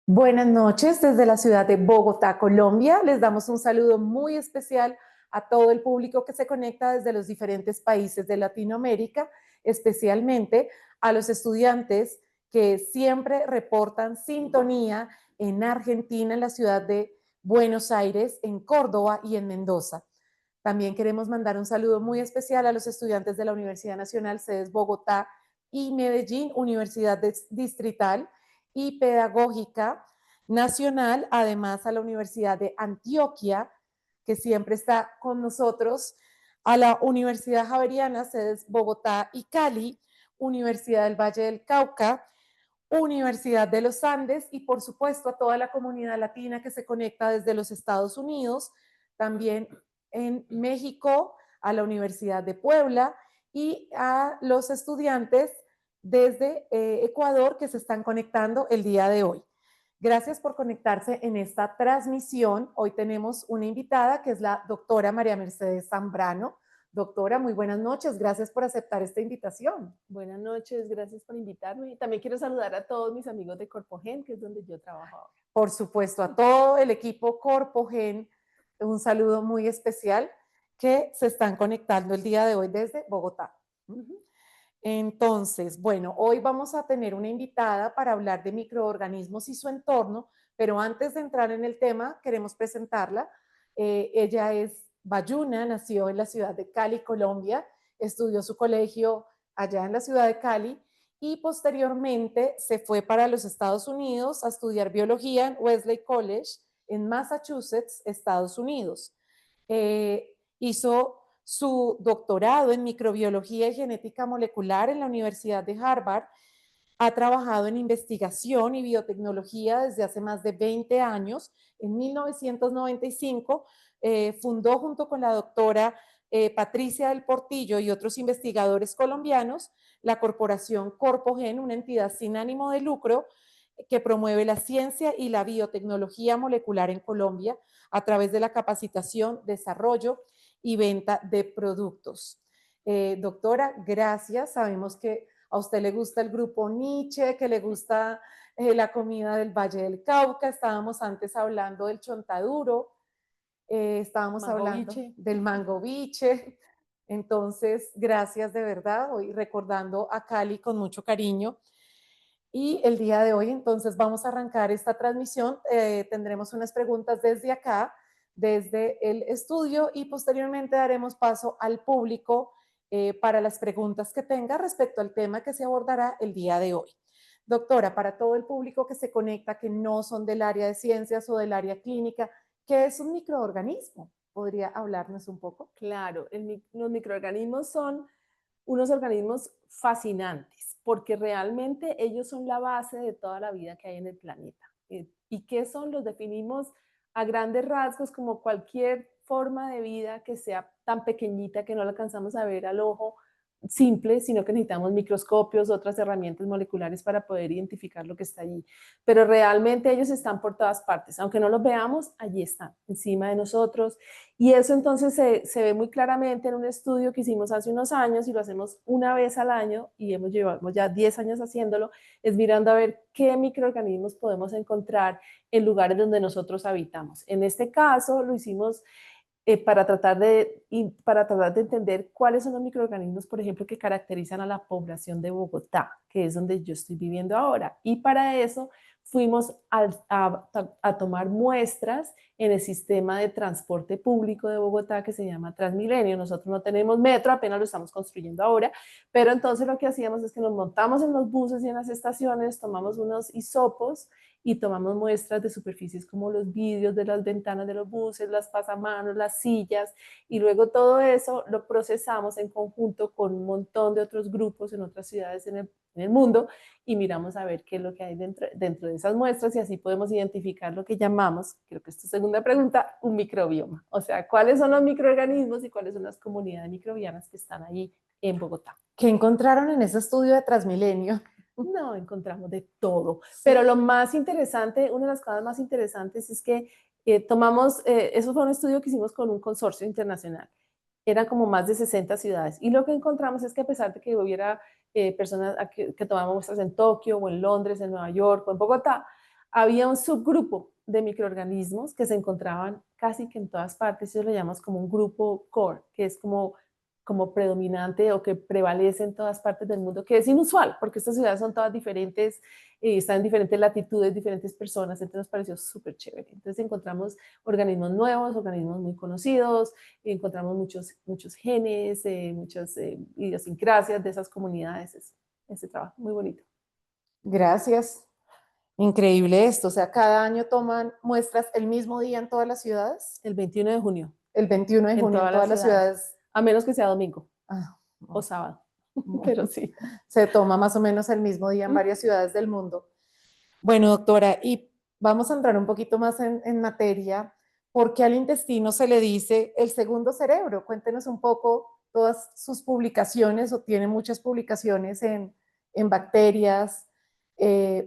Buenas noches desde la ciudad de Bogotá, Colombia. Les damos un saludo muy especial a todo el público que se conecta desde los diferentes países de Latinoamérica, especialmente a los estudiantes que siempre reportan sintonía en Argentina, en la ciudad de Buenos Aires, en Córdoba y en Mendoza. También queremos mandar un saludo muy especial a los estudiantes de la Universidad Nacional, sedes Bogotá y Medellín, Universidad Distrital y Pedagógica Nacional, además a la Universidad de Antioquia, que siempre está con nosotros, a la Universidad Javeriana, sedes Bogotá y Cali, Universidad del Valle del Cauca, Universidad de los Andes y por supuesto a toda la comunidad latina que se conecta desde los Estados Unidos, también en México, a la Universidad de Puebla y a los estudiantes desde Ecuador que se están conectando el día de hoy. Gracias por conectarse en esta transmisión. Hoy tenemos una invitada que es la doctora María Mercedes Zambrano. Doctora, muy buenas noches. Gracias por aceptar esta invitación. Buenas noches, gracias por invitarme. Y también quiero saludar a todos mis amigos de Corpogen, que es donde yo trabajo ahora. Por supuesto, a todo el equipo Corpogen, un saludo muy especial que se están conectando el día de hoy desde Bogotá. Entonces, bueno, hoy vamos a tener una invitada para hablar de microorganismos y su entorno, pero antes de entrar en el tema, queremos presentarla. Ella es Bayuna, nació en la ciudad de Cali, Colombia, estudió su colegio allá en la ciudad de Cali y posteriormente se fue para los Estados Unidos a estudiar biología en Wesley College en Massachusetts, Estados Unidos. Hizo su doctorado en microbiología y genética molecular en la Universidad de Harvard. Ha trabajado en investigación y biotecnología desde hace más de 20 años. En 1995 fundó junto con la doctora Patricia del Portillo y otros investigadores colombianos la corporación Corpogen, una entidad sin ánimo de lucro que promueve la ciencia y la biotecnología molecular en Colombia a través de la capacitación, desarrollo y venta de productos. Doctora, gracias. Sabemos que a usted le gusta el grupo Nietzsche, que le gusta la comida del Valle del Cauca. Estábamos antes hablando del chontaduro, estábamos Mango hablando biche. del mango biche. Entonces, gracias de verdad. Hoy recordando a Cali con mucho cariño. Y el día de hoy, entonces, vamos a arrancar esta transmisión. Tendremos unas preguntas desde acá, desde el estudio, y posteriormente daremos paso al público para las preguntas que tenga respecto al tema que se abordará el día de hoy. Doctora, para todo el público que se conecta, que no son del área de ciencias o del área clínica, ¿qué es un microorganismo? ¿Podría hablarnos un poco? Claro, los microorganismos son unos organismos fascinantes, porque realmente ellos son la base de toda la vida que hay en el planeta. ¿Y qué son? Los definimos a grandes rasgos como cualquier forma de vida que sea tan pequeñita que no la alcanzamos a ver al ojo simple, sino que necesitamos microscopios, otras herramientas moleculares para poder identificar lo que está allí. Pero realmente ellos están por todas partes, aunque no los veamos, allí están, encima de nosotros. Y eso entonces se ve muy claramente en un estudio que hicimos hace unos años y lo hacemos una vez al año y llevamos ya 10 años haciéndolo, es mirando a ver qué microorganismos podemos encontrar en lugares donde nosotros habitamos. En este caso lo hicimos para tratar de entender cuáles son los microorganismos, por ejemplo, que caracterizan a la población de Bogotá, que es donde yo estoy viviendo ahora. Y para eso fuimos a tomar muestras en el sistema de transporte público de Bogotá que se llama Transmilenio. Nosotros no tenemos metro, apenas lo estamos construyendo ahora, pero entonces lo que hacíamos es que nos montamos en los buses y en las estaciones, tomamos unos hisopos y tomamos muestras de superficies como los vidrios de las ventanas de los buses, las pasamanos, las sillas, y luego todo eso lo procesamos en conjunto con un montón de otros grupos en otras ciudades en el mundo y miramos a ver qué es lo que hay dentro de esas muestras y así podemos identificar lo que llamamos, creo que es tu segunda pregunta, un microbioma. O sea, cuáles son los microorganismos y cuáles son las comunidades microbianas que están allí en Bogotá. ¿Qué encontraron en ese estudio de Transmilenio? No, encontramos de todo. Sí. Pero lo más interesante, una de las cosas más interesantes es que eso fue un estudio que hicimos con un consorcio internacional. Eran como más de 60 ciudades. Y lo que encontramos es que a pesar de que hubiera personas que tomaban muestras en Tokio o en Londres, en Nueva York o en Bogotá, había un subgrupo de microorganismos que se encontraban casi que en todas partes, y eso lo llamamos como un grupo core, que es como predominante o que prevalece en todas partes del mundo, que es inusual, porque estas ciudades son todas diferentes, están en diferentes latitudes, diferentes personas, entonces nos pareció súper chévere. Entonces encontramos organismos nuevos, organismos muy conocidos, encontramos muchos genes, muchas idiosincrasias de esas comunidades, ese trabajo muy bonito. Gracias. Increíble esto, o sea, cada año toman muestras el mismo día en todas las ciudades. El 21 de junio. El 21 de junio en todas las ciudades. A menos que sea domingo no. o sábado, pero sí. Se toma más o menos el mismo día en varias ciudades del mundo. Bueno, doctora, y vamos a entrar un poquito más en materia. ¿Por qué al intestino se le dice el segundo cerebro? Cuéntenos un poco todas sus publicaciones, o tiene muchas publicaciones en bacterias.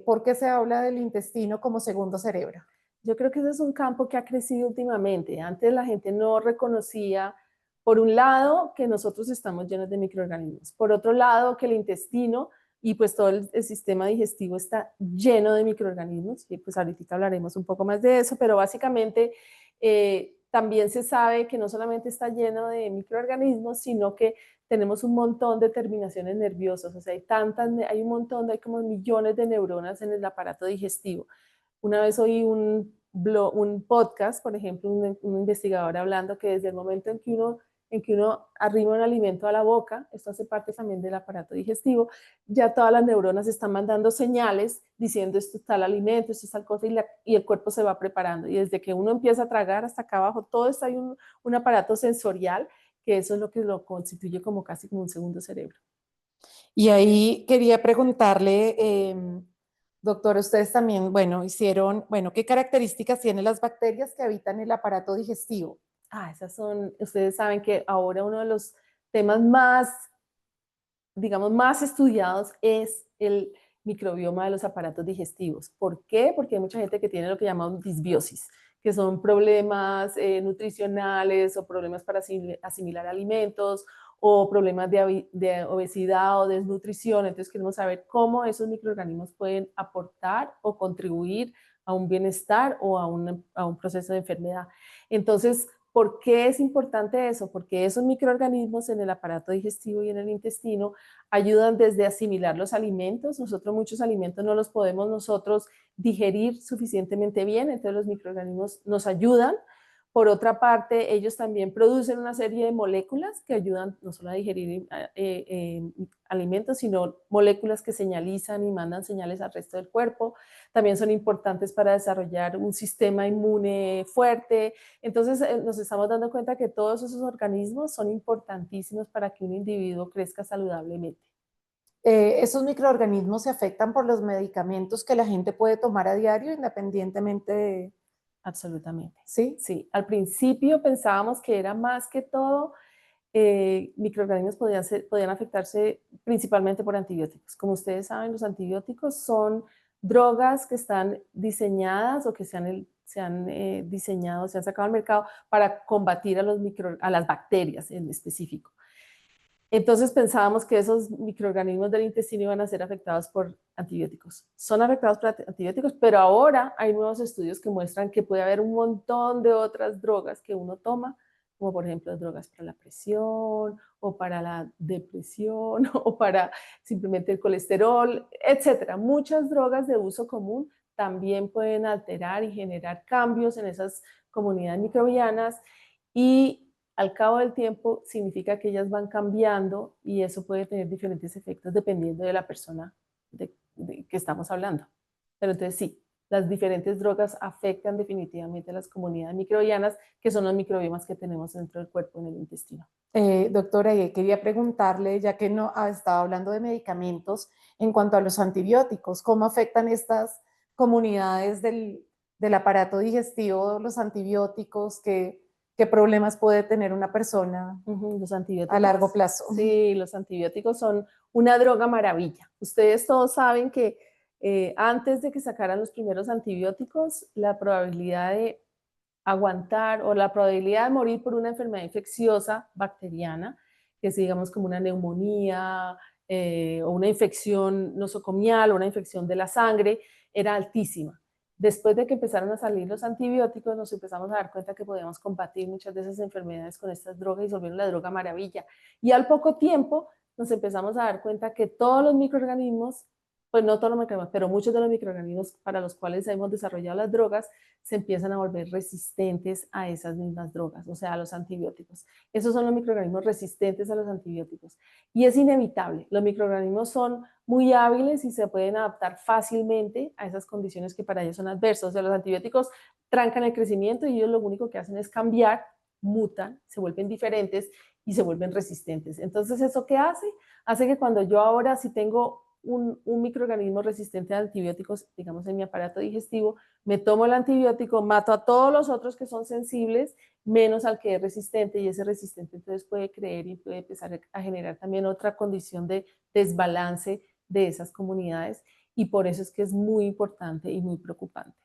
¿Por qué se habla del intestino como segundo cerebro? Yo creo que ese es un campo que ha crecido últimamente. Antes la gente no reconocía, por un lado, que nosotros estamos llenos de microorganismos. Por otro lado, que el intestino y pues todo el sistema digestivo está lleno de microorganismos. Y pues ahorita hablaremos un poco más de eso, pero básicamente también se sabe que no solamente está lleno de microorganismos, sino que tenemos un montón de terminaciones nerviosas. O sea, hay un montón, hay como millones de neuronas en el aparato digestivo. Una vez oí un podcast, por ejemplo, un investigador hablando que desde el momento en que uno arriba un alimento a la boca, esto hace parte también del aparato digestivo, ya todas las neuronas están mandando señales diciendo esto está el alimento, esto está el cosa, y el cuerpo se va preparando. Y desde que uno empieza a tragar hasta acá abajo, todo está hay un aparato sensorial, que eso es lo que lo constituye como casi como un segundo cerebro. Y ahí quería preguntarle, doctor, ustedes también, ¿qué características tienen las bacterias que habitan el aparato digestivo? Ustedes saben que ahora uno de los temas más, digamos, más estudiados es el microbioma de los aparatos digestivos. ¿Por qué? Porque hay mucha gente que tiene lo que llamamos disbiosis, que son problemas nutricionales o problemas para asimilar alimentos o problemas de obesidad o desnutrición. Entonces queremos saber cómo esos microorganismos pueden aportar o contribuir a un bienestar o a un proceso de enfermedad. Entonces, ¿por qué es importante eso? Porque esos microorganismos en el aparato digestivo y en el intestino ayudan desde asimilar los alimentos. Muchos alimentos no los podemos nosotros digerir suficientemente bien, entonces los microorganismos nos ayudan. Por otra parte, ellos también producen una serie de moléculas que ayudan no solo a digerir alimentos, sino moléculas que señalizan y mandan señales al resto del cuerpo. También son importantes para desarrollar un sistema inmune fuerte. Entonces, nos estamos dando cuenta que todos esos organismos son importantísimos para que un individuo crezca saludablemente. ¿Esos microorganismos se afectan por los medicamentos que la gente puede tomar a diario, independientemente de...? Absolutamente. ¿Sí? Sí. Al principio pensábamos que era más que todo microorganismos podían afectarse principalmente por antibióticos. Como ustedes saben, los antibióticos son drogas que están diseñadas o que se han diseñado, se han sacado al mercado para combatir a las bacterias en específico. Entonces pensábamos que esos microorganismos del intestino iban a ser afectados por antibióticos. Son afectados por antibióticos, pero ahora hay nuevos estudios que muestran que puede haber un montón de otras drogas que uno toma, como por ejemplo drogas para la presión o para la depresión o para simplemente el colesterol, etcétera. Muchas drogas de uso común también pueden alterar y generar cambios en esas comunidades microbianas, y al cabo del tiempo significa que ellas van cambiando, y eso puede tener diferentes efectos dependiendo de la persona de que estamos hablando. Pero entonces sí, las diferentes drogas afectan definitivamente a las comunidades microbianas, que son los microbiomas que tenemos dentro del cuerpo, en el intestino. Doctora, quería preguntarle, ya que no estaba hablando de medicamentos, en cuanto a los antibióticos, ¿cómo afectan estas comunidades del aparato digestivo los antibióticos? ¿Qué problemas puede tener una persona los antibióticos, a largo plazo? Sí, los antibióticos son una droga maravilla. Ustedes todos saben que antes de que sacaran los primeros antibióticos, la probabilidad de aguantar o la probabilidad de morir por una enfermedad infecciosa bacteriana, que es digamos como una neumonía o una infección nosocomial o una infección de la sangre, era altísima. Después de que empezaron a salir los antibióticos, nos empezamos a dar cuenta que podíamos combatir muchas de esas enfermedades con estas drogas y se volvieron la droga maravilla. Y al poco tiempo nos empezamos a dar cuenta que todos los microorganismos, pues no todos los microorganismos, pero muchos de los microorganismos para los cuales hemos desarrollado las drogas, se empiezan a volver resistentes a esas mismas drogas, o sea, a los antibióticos. Esos son los microorganismos resistentes a los antibióticos. Y es inevitable, los microorganismos son muy hábiles y se pueden adaptar fácilmente a esas condiciones que para ellos son adversas. O sea, los antibióticos trancan el crecimiento y ellos lo único que hacen es cambiar, mutan, se vuelven diferentes y se vuelven resistentes. Entonces, ¿eso qué hace? Hace que cuando yo ahora si tengo un microorganismo resistente a antibióticos, digamos en mi aparato digestivo, me tomo el antibiótico, mato a todos los otros que son sensibles, menos al que es resistente, y ese resistente entonces puede creer y puede empezar a generar también otra condición de desbalance de esas comunidades, y por eso es que es muy importante y muy preocupante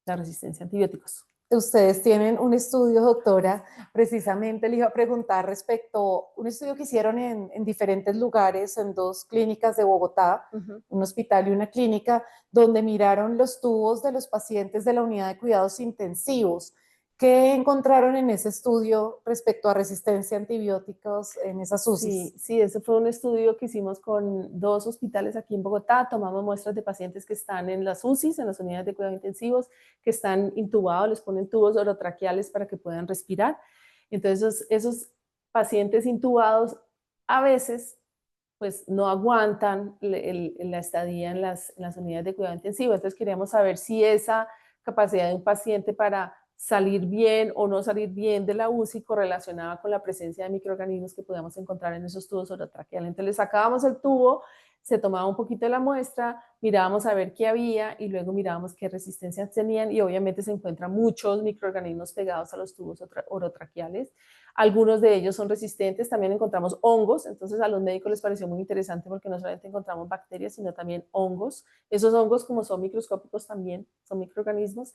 la resistencia a antibióticos. Ustedes tienen un estudio, doctora, precisamente le iba a preguntar respecto a un estudio que hicieron en diferentes lugares, en 2 clínicas de Bogotá, un hospital y una clínica, donde miraron los tubos de los pacientes de la unidad de cuidados intensivos. ¿Qué encontraron en ese estudio respecto a resistencia a antibióticos en esas UCIs? Sí, ese fue un estudio que hicimos con 2 hospitales aquí en Bogotá. Tomamos muestras de pacientes que están en las UCIs, en las unidades de cuidados intensivos, que están intubados, les ponen tubos orotraqueales para que puedan respirar. Entonces, esos pacientes intubados a veces pues no aguantan la estadía en las unidades de cuidado intensivo. Entonces queríamos saber si esa capacidad de un paciente para salir bien o no salir bien de la UCI correlacionaba con la presencia de microorganismos que podíamos encontrar en esos tubos orotraqueales. Entonces le sacábamos el tubo, se tomaba un poquito de la muestra, mirábamos a ver qué había y luego mirábamos qué resistencias tenían, y obviamente se encuentran muchos microorganismos pegados a los tubos orotraqueales. Algunos de ellos son resistentes, también encontramos hongos, entonces a los médicos les pareció muy interesante porque no solamente encontramos bacterias, sino también hongos. Esos hongos, como son microscópicos, también son microorganismos.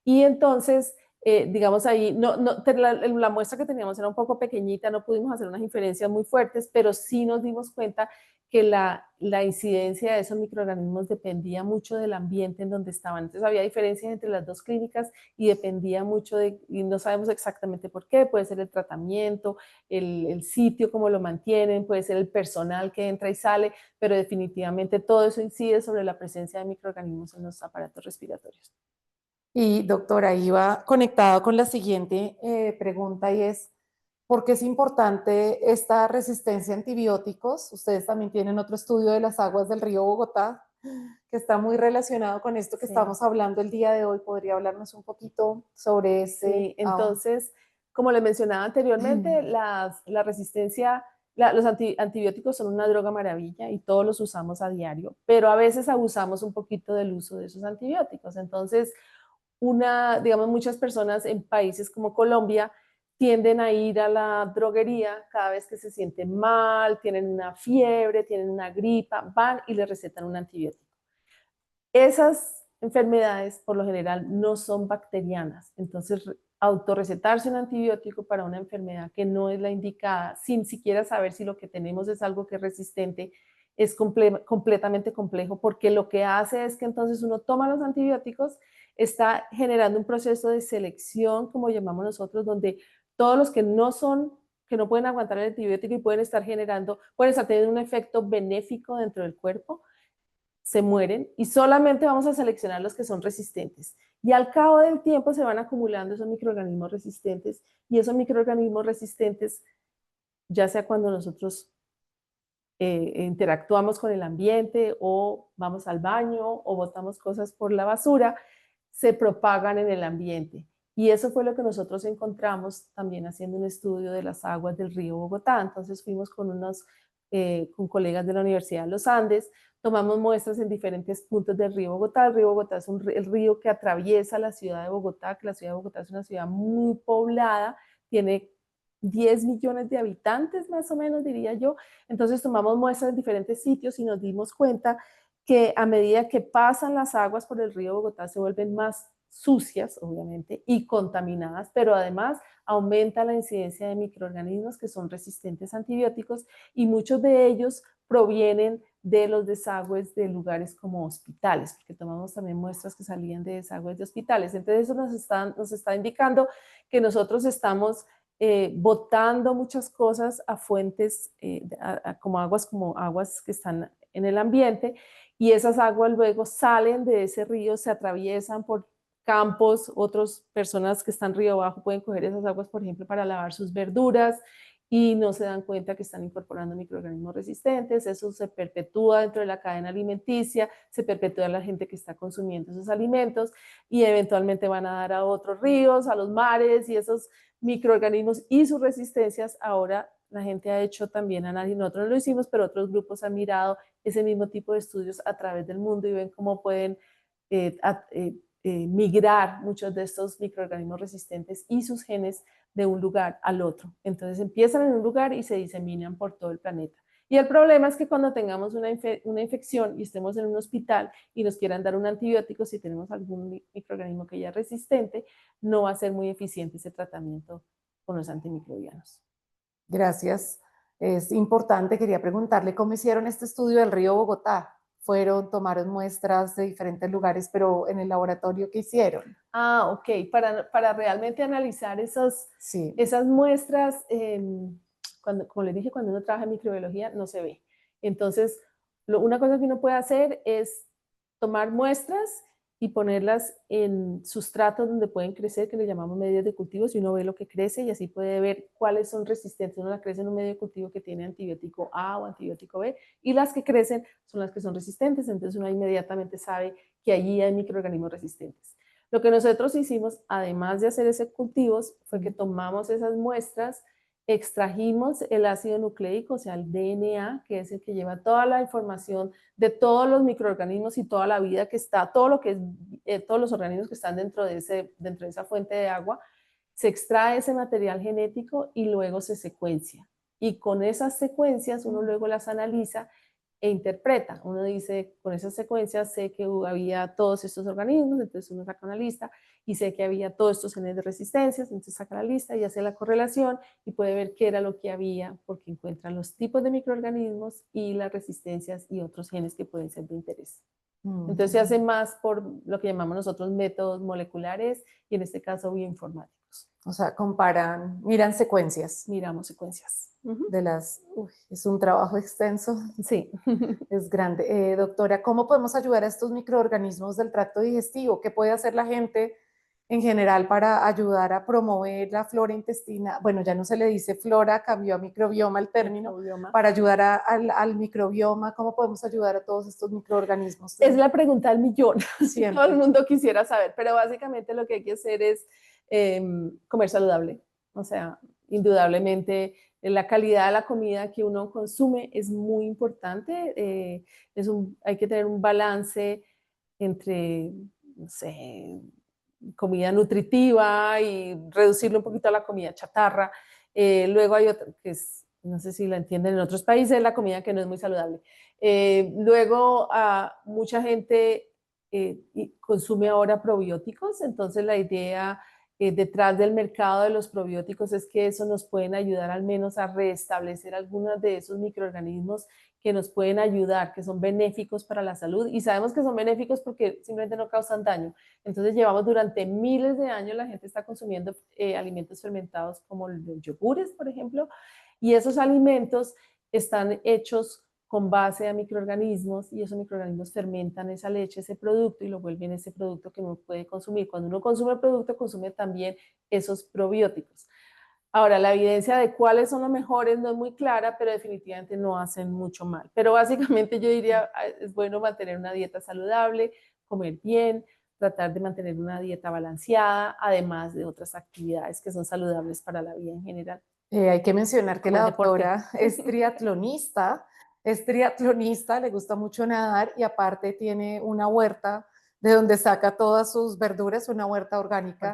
Y entonces, digamos ahí, la muestra que teníamos era un poco pequeñita, no pudimos hacer unas inferencias muy fuertes, pero sí nos dimos cuenta que la incidencia de esos microorganismos dependía mucho del ambiente en donde estaban. Entonces había diferencias entre las 2 clínicas y dependía mucho y no sabemos exactamente por qué, puede ser el tratamiento, el sitio, cómo lo mantienen, puede ser el personal que entra y sale, pero definitivamente todo eso incide sobre la presencia de microorganismos en los aparatos respiratorios. Y doctora, iba conectado con la siguiente pregunta, y es, ¿por qué es importante esta resistencia a antibióticos? Ustedes también tienen otro estudio de las aguas del río Bogotá, que está muy relacionado con esto que estamos hablando el día de hoy. ¿Podría hablarnos un poquito sobre ese? Sí, entonces, como les mencionaba anteriormente, la resistencia, los antibióticos son una droga maravilla y todos los usamos a diario, pero a veces abusamos un poquito del uso de esos antibióticos. Entonces, digamos, muchas personas en países como Colombia tienden a ir a la droguería cada vez que se sienten mal, tienen una fiebre, tienen una gripa, van y les recetan un antibiótico. Esas enfermedades por lo general no son bacterianas, entonces autorrecetarse un antibiótico para una enfermedad que no es la indicada, sin siquiera saber si lo que tenemos es algo que es resistente, es completamente complejo, porque lo que hace es que entonces uno toma los antibióticos, está generando un proceso de selección, como llamamos nosotros, donde todos los que no pueden aguantar el antibiótico y pueden estar teniendo un efecto benéfico dentro del cuerpo, se mueren, y solamente vamos a seleccionar los que son resistentes. Y al cabo del tiempo se van acumulando esos microorganismos resistentes, y esos microorganismos resistentes, ya sea cuando nosotros interactuamos con el ambiente o vamos al baño o botamos cosas por la basura, se propagan en el ambiente. Y eso fue lo que nosotros encontramos también haciendo un estudio de las aguas del río Bogotá. Entonces fuimos con colegas de la Universidad de los Andes, tomamos muestras en diferentes puntos del río Bogotá. El río Bogotá es el río que atraviesa la ciudad de Bogotá, que la ciudad de Bogotá es una ciudad muy poblada, tiene 10 millones de habitantes más o menos, diría yo. Entonces tomamos muestras en diferentes sitios y nos dimos cuenta que a medida que pasan las aguas por el río Bogotá se vuelven más sucias, obviamente, y contaminadas, pero además aumenta la incidencia de microorganismos que son resistentes a antibióticos, y muchos de ellos provienen de los desagües de lugares como hospitales, porque tomamos también muestras que salían de desagües de hospitales. Entonces eso nos está indicando que nosotros estamos botando muchas cosas a fuentes como aguas que están en el ambiente, y esas aguas luego salen de ese río, se atraviesan por campos, otras personas que están río abajo pueden coger esas aguas, por ejemplo, para lavar sus verduras, y no se dan cuenta que están incorporando microorganismos resistentes. Eso se perpetúa dentro de la cadena alimenticia, se perpetúa en la gente que está consumiendo esos alimentos, y eventualmente van a dar a otros ríos, a los mares, y esos microorganismos y sus resistencias. Ahora la gente ha hecho también análisis, nosotros no lo hicimos, pero otros grupos han mirado ese mismo tipo de estudios a través del mundo y ven cómo pueden migrar muchos de estos microorganismos resistentes y sus genes de un lugar al otro. Entonces empiezan en un lugar y se diseminan por todo el planeta. Y el problema es que cuando tengamos una infección y estemos en un hospital y nos quieran dar un antibiótico, si tenemos algún microorganismo que ya es resistente, no va a ser muy eficiente ese tratamiento con los antimicrobianos. Gracias. Es importante, quería preguntarle cómo hicieron este estudio del río Bogotá. Tomaron muestras de diferentes lugares, pero en el laboratorio, ¿qué hicieron? Ah, ok. Para realmente analizar esas Sí. muestras, como les dije, cuando uno trabaja en microbiología no se ve. Entonces, una cosa que uno puede hacer es tomar muestras y ponerlas en sustratos donde pueden crecer, que le llamamos medios de cultivo, y uno ve lo que crece y así puede ver cuáles son resistentes. Uno la crece en un medio de cultivo que tiene antibiótico A o antibiótico B, y las que crecen son las que son resistentes, entonces uno inmediatamente sabe que allí hay microorganismos resistentes. Lo que nosotros hicimos, además de hacer esos cultivos, fue que tomamos esas muestras, extrajimos el ácido nucleico, o sea, el DNA, que es el que lleva toda la información de todos los microorganismos y toda la vida que está, todo lo que es, todos los organismos que están dentro de esa fuente de agua. Se extrae ese material genético y luego se secuencia. Y con esas secuencias uno luego las analiza e interpreta. Uno dice, con esas secuencias sé que había todos estos organismos, entonces uno saca una lista, y sé que había todos estos genes de resistencias, entonces saca la lista y hace la correlación y puede ver qué era lo que había, porque encuentran los tipos de microorganismos y las resistencias y otros genes que pueden ser de interés. Entonces se hace más por lo que llamamos nosotros métodos moleculares y en este caso bioinformáticos. O sea, comparan, miran secuencias. Miramos secuencias. De las, es un trabajo extenso. Sí. Es grande. Doctora, ¿cómo podemos ayudar a estos microorganismos del tracto digestivo? ¿Qué puede hacer la gente en general para ayudar a promover la flora intestinal? Bueno, ya no se le dice flora, cambió a microbioma el término. Microbioma. Para ayudar al microbioma, ¿cómo podemos ayudar a todos estos microorganismos? Es la pregunta del millón. Todo el mundo quisiera saber, pero básicamente lo que hay que hacer es comer saludable. O sea, indudablemente la calidad de la comida que uno consume es muy importante. Hay que tener un balance entre, no sé, comida nutritiva y reducirle un poquito a la comida chatarra. Luego hay otra que es, no sé si la entienden en otros países, la comida que no es muy saludable. Luego mucha gente consume ahora probióticos, entonces la idea detrás del mercado de los probióticos es que eso nos pueden ayudar al menos a restablecer algunos de esos microorganismos que nos pueden ayudar, que son benéficos para la salud, y sabemos que son benéficos porque simplemente no causan daño. Entonces llevamos durante miles de años, la gente está consumiendo alimentos fermentados como los yogures, por ejemplo, y esos alimentos están hechos con base a microorganismos, y esos microorganismos fermentan esa leche, ese producto, y lo vuelven ese producto que uno puede consumir. Cuando uno consume el producto, consume también esos probióticos. Ahora, la evidencia de cuáles son los mejores no es muy clara, pero definitivamente no hacen mucho mal. Pero básicamente yo diría, es bueno mantener una dieta saludable, comer bien, tratar de mantener una dieta balanceada, además de otras actividades que son saludables para la vida en general. Hay que mencionar que la doctora es triatlonista, le gusta mucho nadar, y aparte tiene una huerta de donde saca todas sus verduras, una huerta orgánica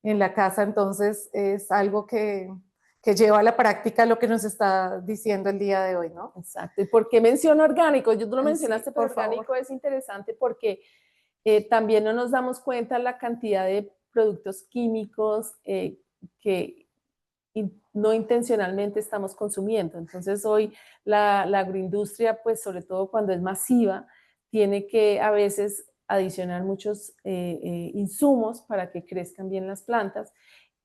en la casa. Entonces es algo que lleva a la práctica lo que nos está diciendo el día de hoy, ¿no? Exacto. ¿Y por qué menciono orgánico? Tú lo mencionaste, sí, pero orgánico favor. Es interesante porque también no nos damos cuenta la cantidad de productos químicos que no intencionalmente estamos consumiendo. Entonces hoy la agroindustria, pues sobre todo cuando es masiva, tiene que a veces adicionar muchos insumos para que crezcan bien las plantas,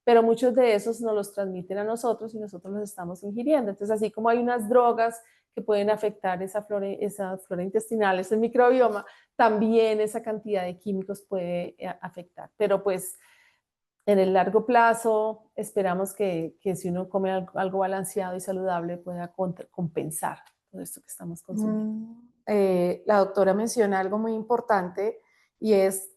pero muchos de esos nos los transmiten a nosotros y nosotros los estamos ingiriendo. Entonces, así como hay unas drogas que pueden afectar esa flora intestinal, ese microbioma, también esa cantidad de químicos puede afectar. Pero pues en el largo plazo esperamos que si uno come algo balanceado y saludable pueda compensar todo esto que estamos consumiendo. La doctora menciona algo muy importante y es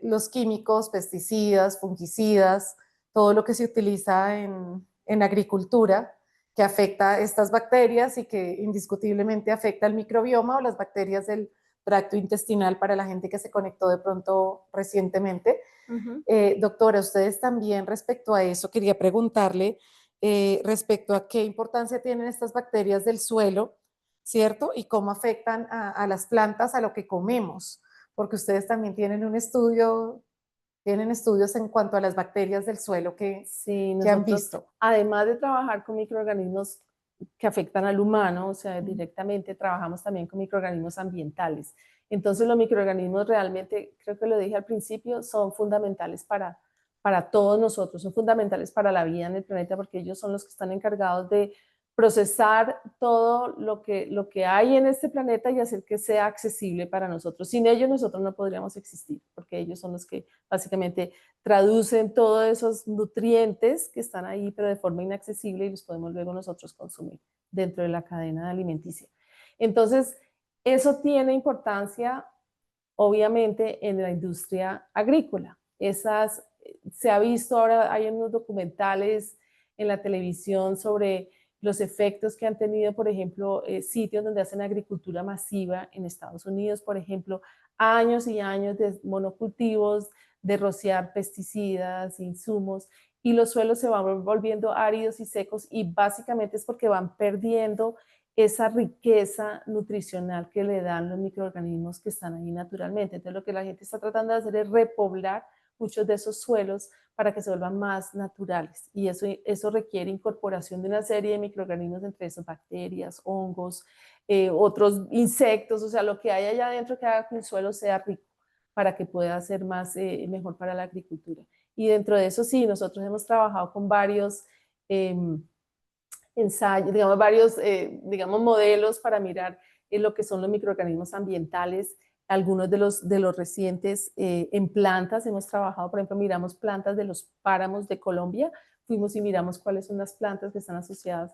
los químicos, pesticidas, fungicidas, todo lo que se utiliza en agricultura que afecta a estas bacterias y que indiscutiblemente afecta al microbioma o las bacterias del tracto intestinal para la gente que se conectó de pronto recientemente. Doctora, ustedes también respecto a eso, quería preguntarle respecto a qué importancia tienen estas bacterias del suelo, ¿cierto? Y cómo afectan a las plantas, a lo que comemos, porque ustedes también tienen un estudio, tienen estudios en cuanto a las bacterias del suelo sí, que han nosotros, visto. además de trabajar con microorganismos que afectan al humano, o sea, directamente trabajamos también con microorganismos ambientales. Entonces los microorganismos realmente, creo que lo dije al principio, son fundamentales para todos nosotros, son fundamentales para la vida en el planeta porque ellos son los que están encargados de procesar todo lo que hay en este planeta y hacer que sea accesible para nosotros. Sin ellos nosotros no podríamos existir, porque ellos son los que básicamente traducen todos esos nutrientes que están ahí, pero de forma inaccesible y los podemos luego nosotros consumir dentro de la cadena alimenticia. Entonces, eso tiene importancia, obviamente, en la industria agrícola. Se ha visto ahora, hay unos documentales en la televisión sobre los efectos que han tenido, por ejemplo, sitios donde hacen agricultura masiva en Estados Unidos, por ejemplo, años y años de monocultivos, de rociar pesticidas, insumos, y los suelos se van volviendo áridos y secos y básicamente es porque van perdiendo esa riqueza nutricional que le dan los microorganismos que están ahí naturalmente. Entonces lo que la gente está tratando de hacer es repoblar muchos de esos suelos para que se vuelvan más naturales y eso requiere incorporación de una serie de microorganismos, entre esos bacterias, hongos, otros insectos, o sea, lo que hay allá adentro que haga que el suelo sea rico para que pueda ser más, mejor para la agricultura. Y dentro de eso sí, nosotros hemos trabajado con varios ensayos, digamos, varios, digamos, modelos para mirar lo que son los microorganismos ambientales. Algunos de los recientes en plantas hemos trabajado, por ejemplo, miramos plantas de los páramos de Colombia, fuimos y miramos cuáles son las plantas que están asociadas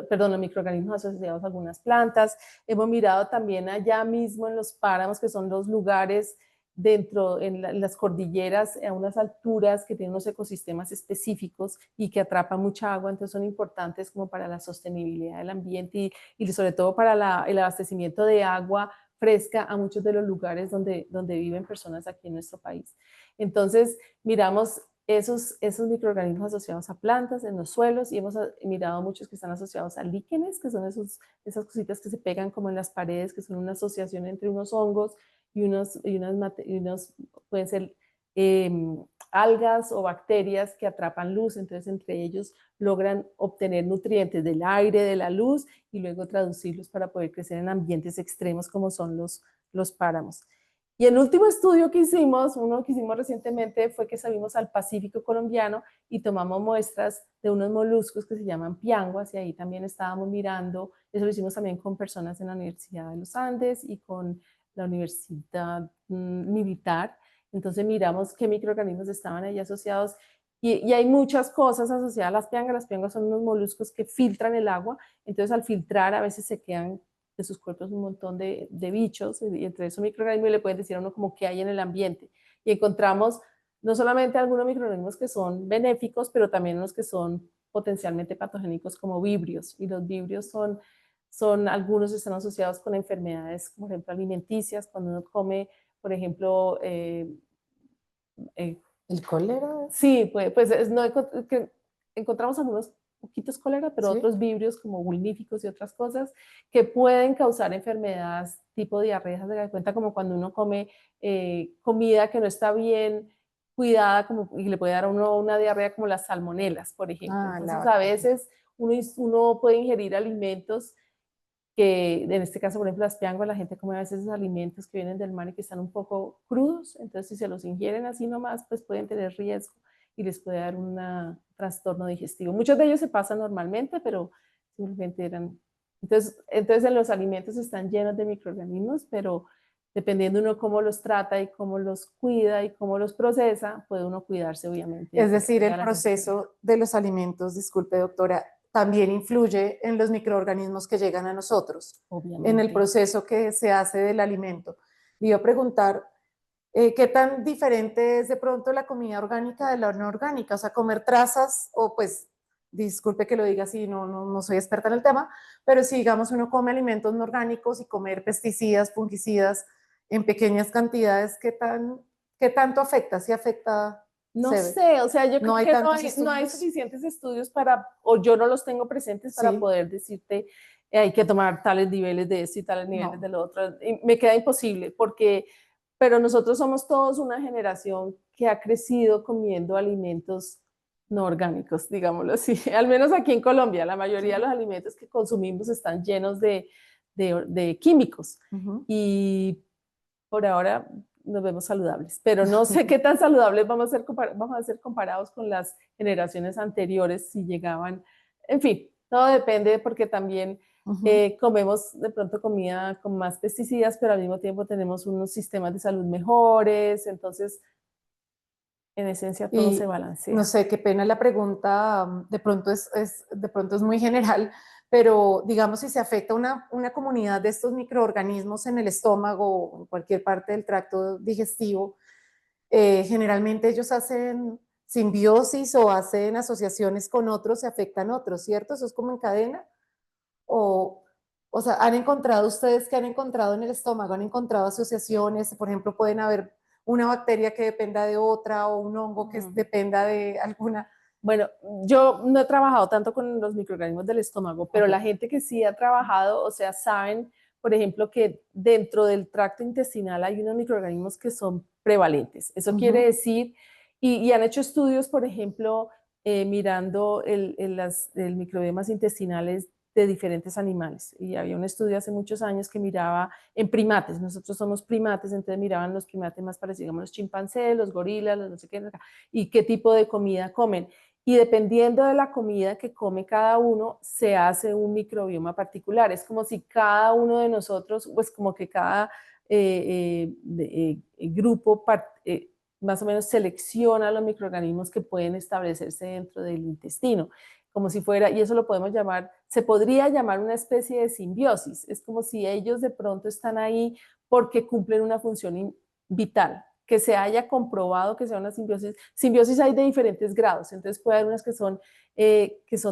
perdón, los microorganismos asociados a algunas plantas. Hemos mirado también allá mismo en los páramos, que son los lugares dentro, en las cordilleras, a unas alturas que tienen unos ecosistemas específicos y que atrapan mucha agua, entonces son importantes como para la sostenibilidad del ambiente y sobre todo para el abastecimiento de agua fresca a muchos de los lugares donde viven personas aquí en nuestro país. Entonces, miramos esos microorganismos asociados a plantas en los suelos y hemos mirado muchos que están asociados a líquenes, que son esas cositas que se pegan como en las paredes, que son una asociación entre unos hongos y unos pueden ser algas o bacterias que atrapan luz, entonces entre ellos logran obtener nutrientes del aire, de la luz y luego traducirlos para poder crecer en ambientes extremos como son los páramos. Y el último estudio que hicimos, uno que hicimos recientemente, fue que salimos al Pacífico colombiano y tomamos muestras de unos moluscos que se llaman pianguas y ahí también estábamos mirando, eso lo hicimos también con personas en la Universidad de los Andes y con la Universidad Militar. Entonces miramos qué microorganismos estaban ahí asociados y hay muchas cosas asociadas a las piangas. Las piangas son unos moluscos que filtran el agua, entonces al filtrar a veces se quedan de sus cuerpos un montón de bichos y entre esos microorganismos le pueden decir a uno como qué hay en el ambiente. Y encontramos no solamente algunos microorganismos que son benéficos, pero también los que son potencialmente patogénicos como vibrios. Y los vibrios algunos están asociados con enfermedades, por ejemplo, alimenticias, cuando uno come, por ejemplo, ¿El cólera? sí, pues no, que encontramos algunos poquitos cólera, pero Sí. otros vibrios como vulníficos y otras cosas que pueden causar enfermedades tipo diarrea, se da cuenta como cuando uno come comida que no está bien cuidada como, y le puede dar a uno una diarrea como las salmonelas, por ejemplo. Entonces, a veces uno puede ingerir alimentos que, en este caso, por ejemplo, las piangas, la gente come a veces esos alimentos que vienen del mar y que están un poco crudos, entonces si se los ingieren así nomás, pues pueden tener riesgo y les puede dar un trastorno digestivo. Muchos de ellos se pasan normalmente, pero simplemente eran... Entonces en los alimentos están llenos de microorganismos, pero dependiendo uno cómo los trata y cómo los cuida y cómo los procesa, puede uno cuidarse, obviamente. Es decir, el proceso de los alimentos, disculpe doctora, también influye en los microorganismos que llegan a nosotros, obviamente, en el proceso que se hace del alimento. Le iba a preguntar, ¿qué tan diferente es de pronto la comida orgánica de la no orgánica? O sea, comer trazas o pues, disculpe que lo diga así, no soy experta en el tema, pero si digamos uno come alimentos no orgánicos y comer pesticidas, fungicidas en pequeñas cantidades, ¿qué tanto afecta? ¿Si afecta? no sé, o sea, yo creo que no hay suficientes estudios para, o yo no los tengo presentes para poder decirte hay que tomar tales niveles de esto y tales niveles de lo otro. Y me queda imposible porque, pero nosotros somos todos una generación que ha crecido comiendo alimentos no orgánicos, digámoslo así. Al menos aquí en Colombia, la mayoría de los alimentos que consumimos están llenos de químicos. Y por ahora nos vemos saludables, pero no sé qué tan saludables vamos a ser comparados con las generaciones anteriores si llegaban, en fin, todo depende porque también comemos de pronto comida con más pesticidas, pero al mismo tiempo tenemos unos sistemas de salud mejores, entonces en esencia todo se balancea. No sé, qué pena la pregunta, de pronto de pronto es muy general, pero digamos si se afecta una comunidad de estos microorganismos en el estómago o en cualquier parte del tracto digestivo, generalmente ellos hacen simbiosis o hacen asociaciones con otros, se afectan otros, ¿cierto? Eso es como en cadena. O sea, ¿han encontrado ustedes que han encontrado en el estómago? ¿Han encontrado asociaciones? Por ejemplo, pueden haber una bacteria que dependa de otra o un hongo que dependa de alguna. Bueno, yo no he trabajado tanto con los microorganismos del estómago, pero la gente que sí ha trabajado, o sea, saben, por ejemplo, que dentro del tracto intestinal hay unos microorganismos que son prevalentes. Eso quiere decir, y han hecho estudios, por ejemplo, mirando el microbiomas intestinales de diferentes animales. Y había un estudio hace muchos años que miraba en primates. Nosotros somos primates, entonces miraban los primates más parecidos, digamos, los chimpancés, los gorilas, los no sé qué, y qué tipo de comida comen. Y dependiendo de la comida que come cada uno, se hace un microbioma particular. Es como si cada uno de nosotros, pues como que cada grupo más o menos selecciona los microorganismos que pueden establecerse dentro del intestino, como si fuera, y eso lo podemos llamar, se podría llamar una especie de simbiosis. Es como si ellos de pronto están ahí porque cumplen una función vital, que se haya comprobado que sea una simbiosis. Simbiosis hay de diferentes grados, entonces puede haber unas que son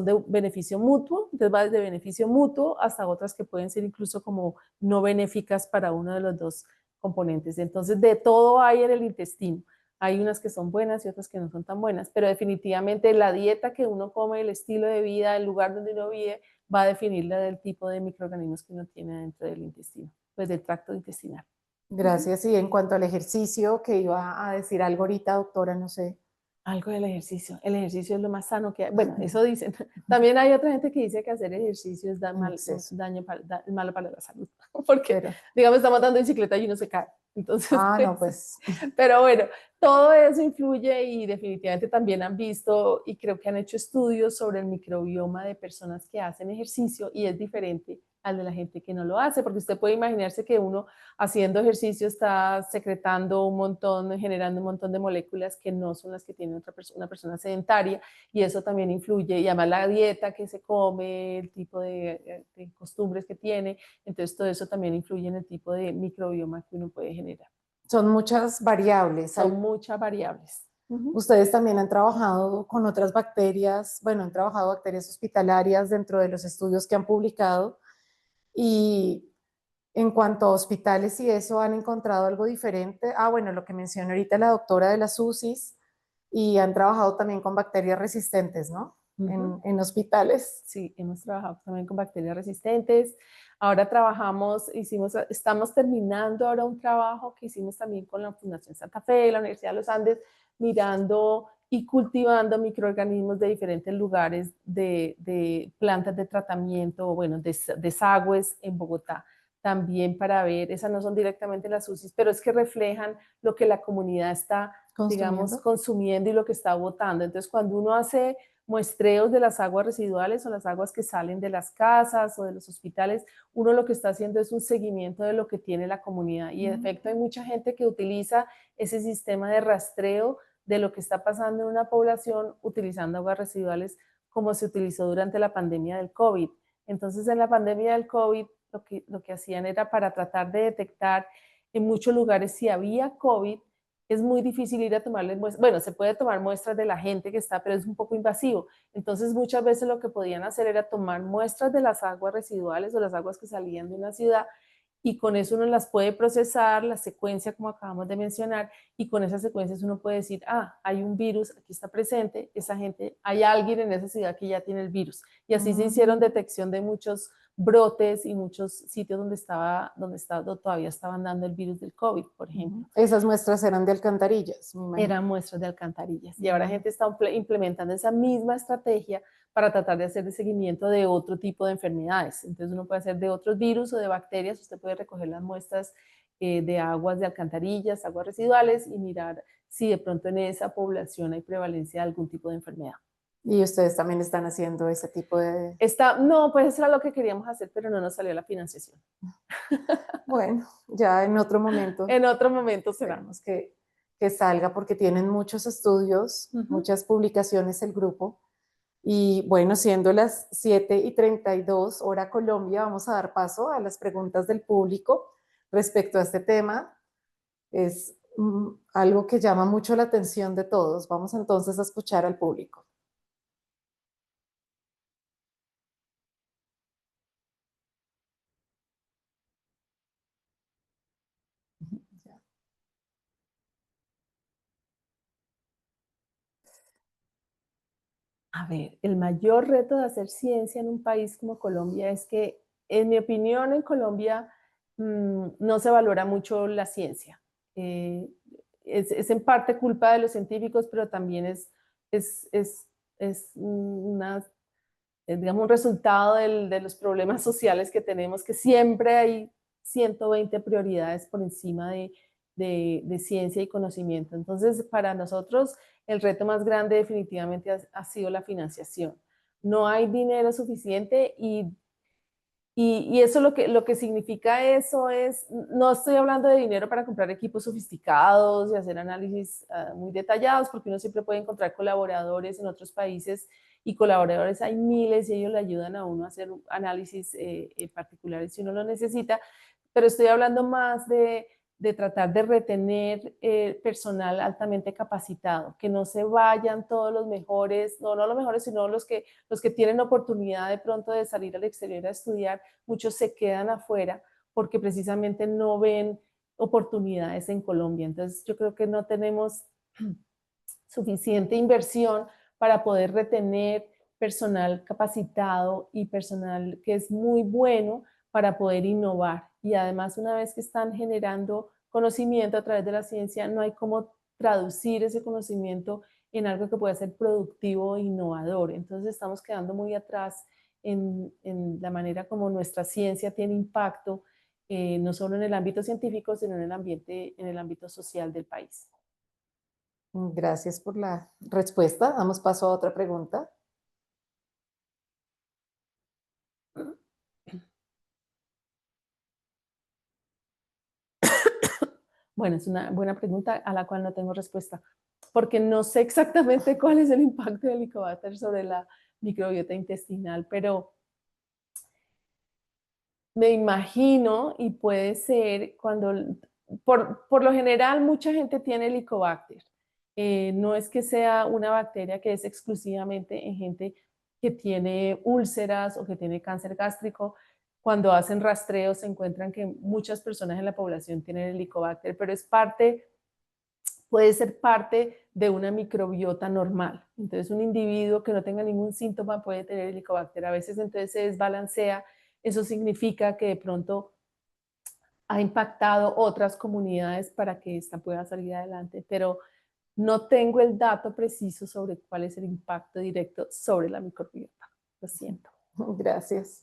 de beneficio mutuo, entonces va desde beneficio mutuo hasta otras que pueden ser incluso como no benéficas para uno de los dos componentes. Entonces de todo hay en el intestino. Hay unas que son buenas y otras que no son tan buenas, pero definitivamente la dieta que uno come, el estilo de vida, el lugar donde uno vive, va a definir del tipo de microorganismos que uno tiene dentro del intestino, pues del tracto intestinal. Gracias. Y en cuanto al ejercicio, que iba a decir algo ahorita, doctora, no sé. Algo del ejercicio. El ejercicio es lo más sano que hay. Bueno, eso dicen. También hay otra gente que dice que hacer ejercicio es malo para la salud. Porque, digamos, estamos dando bicicleta y uno se cae. Entonces, no, pues. Pero bueno, todo eso influye y definitivamente también han visto y creo que han hecho estudios sobre el microbioma de personas que hacen ejercicio y es diferente al de la gente que no lo hace, porque usted puede imaginarse que uno haciendo ejercicio está secretando un montón, generando un montón de moléculas que no son las que tiene una persona sedentaria y eso también influye, y además la dieta que se come, el tipo de costumbres que tiene, entonces todo eso también influye en el tipo de microbioma que uno puede generar. Son muchas variables. Son muchas variables. Ustedes también han trabajado con otras bacterias, bueno, han trabajado bacterias hospitalarias dentro de los estudios que han publicado y en cuanto a hospitales y eso, ¿han encontrado algo diferente? Bueno, lo que mencionó ahorita la doctora de las UCIs y han trabajado también con bacterias resistentes, ¿no? En hospitales. Sí, hemos trabajado también con bacterias resistentes. Ahora estamos terminando ahora un trabajo que hicimos también con la Fundación Santa Fe, la Universidad de los Andes, mirando y cultivando microorganismos de diferentes lugares de plantas de tratamiento, bueno, desagües en Bogotá. También para ver, esas no son directamente las UCIs, pero es que reflejan lo que la comunidad está, digamos, consumiendo y lo que está botando. Entonces, cuando uno hace muestreos de las aguas residuales o las aguas que salen de las casas o de los hospitales, uno lo que está haciendo es un seguimiento de lo que tiene la comunidad. Y en efecto hay mucha gente que utiliza ese sistema de rastreo de lo que está pasando en una población utilizando aguas residuales como se utilizó durante la pandemia del COVID. Entonces, en la pandemia del COVID, lo que hacían era para tratar de detectar en muchos lugares si había COVID. Es muy difícil ir a tomarle muestras, bueno, se puede tomar muestras de la gente que está, pero es un poco invasivo. Entonces, muchas veces lo que podían hacer era tomar muestras de las aguas residuales o las aguas que salían de una ciudad, y con eso uno las puede procesar, la secuencia como acabamos de mencionar, y con esas secuencias uno puede decir, ah, hay un virus, aquí está presente, esa gente, hay alguien en esa ciudad que ya tiene el virus. Y así se hicieron detección de muchos brotes y muchos sitios donde todavía estaban dando el virus del COVID, por ejemplo. Esas muestras eran de alcantarillas, me imagino. Eran muestras de alcantarillas. Y ahora gente está implementando esa misma estrategia para tratar de hacer de seguimiento de otro tipo de enfermedades. Entonces uno puede hacer de otros virus o de bacterias, usted puede recoger las muestras de aguas de alcantarillas, aguas residuales, y mirar si de pronto en esa población hay prevalencia de algún tipo de enfermedad. ¿Y ustedes también están haciendo ese tipo de...? No, pues eso era lo que queríamos hacer, pero no nos salió la financiación. Bueno, ya en otro momento. En otro momento será. Esperamos que salga, porque tienen muchos estudios, muchas publicaciones el grupo. Y bueno, siendo las 7:32 hora Colombia, vamos a dar paso a las preguntas del público respecto a este tema. Es algo que llama mucho la atención de todos. Vamos entonces a escuchar al público. A ver, el mayor reto de hacer ciencia en un país como Colombia es que, en mi opinión, en Colombia no se valora mucho la ciencia. Es en parte culpa de los científicos, pero también es digamos, un resultado de los problemas sociales que tenemos, que siempre hay 120 prioridades por encima de ciencia y conocimiento. Entonces, para nosotros, el reto más grande definitivamente ha sido la financiación. No hay dinero suficiente, y eso lo que significa eso es, no estoy hablando de dinero para comprar equipos sofisticados y hacer análisis muy detallados, porque uno siempre puede encontrar colaboradores en otros países, y colaboradores hay miles, y ellos le ayudan a uno a hacer análisis particulares si uno lo necesita, pero estoy hablando más de tratar de retener personal altamente capacitado, que no se vayan todos los mejores, no los mejores, sino los que tienen oportunidad de pronto de salir al exterior a estudiar. Muchos se quedan afuera porque precisamente no ven oportunidades en Colombia. Entonces yo creo que no tenemos suficiente inversión para poder retener personal capacitado y personal que es muy bueno para poder innovar. Y además, una vez que están generando conocimiento a través de la ciencia, no hay cómo traducir ese conocimiento en algo que pueda ser productivo e innovador. Entonces estamos quedando muy atrás en la manera como nuestra ciencia tiene impacto, no solo en el ámbito científico, sino en el ámbito social del país. Gracias por la respuesta. Damos paso a otra pregunta. Bueno, es una buena pregunta a la cual no tengo respuesta, porque no sé exactamente cuál es el impacto del Helicobacter sobre la microbiota intestinal, pero me imagino, y puede ser cuando, por lo general, mucha gente tiene Helicobacter. No es que sea una bacteria que es exclusivamente en gente que tiene úlceras o que tiene cáncer gástrico. Cuando hacen rastreos se encuentran que muchas personas en la población tienen Helicobacter, pero puede ser parte de una microbiota normal. Entonces, un individuo que no tenga ningún síntoma puede tener Helicobacter. A veces entonces se desbalancea eso significa que de pronto ha impactado otras comunidades para que esta pueda salir adelante, pero no tengo el dato preciso sobre cuál es el impacto directo sobre la microbiota. Lo siento. Gracias.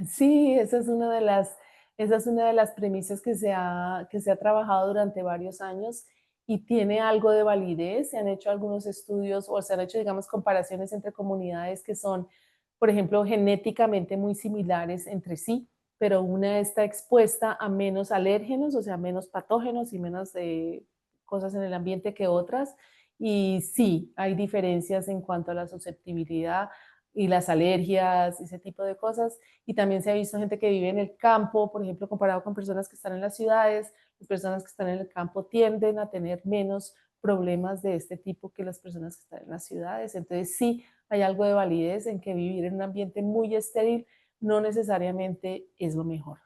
Sí, esa es una de las premisas que se ha trabajado durante varios años y tiene algo de validez. Se han hecho algunos estudios o se han hecho, digamos, comparaciones entre comunidades que son, por ejemplo, genéticamente muy similares entre sí, pero una está expuesta a menos alérgenos, o sea, menos patógenos y menos cosas en el ambiente que otras. Y sí, hay diferencias en cuanto a la susceptibilidad y las alergias, ese tipo de cosas. Y también se ha visto gente que vive en el campo, por ejemplo, comparado con personas que están en las ciudades. Las personas que están en el campo tienden a tener menos problemas de este tipo que las personas que están en las ciudades. Entonces sí hay algo de validez en que vivir en un ambiente muy estéril no necesariamente es lo mejor.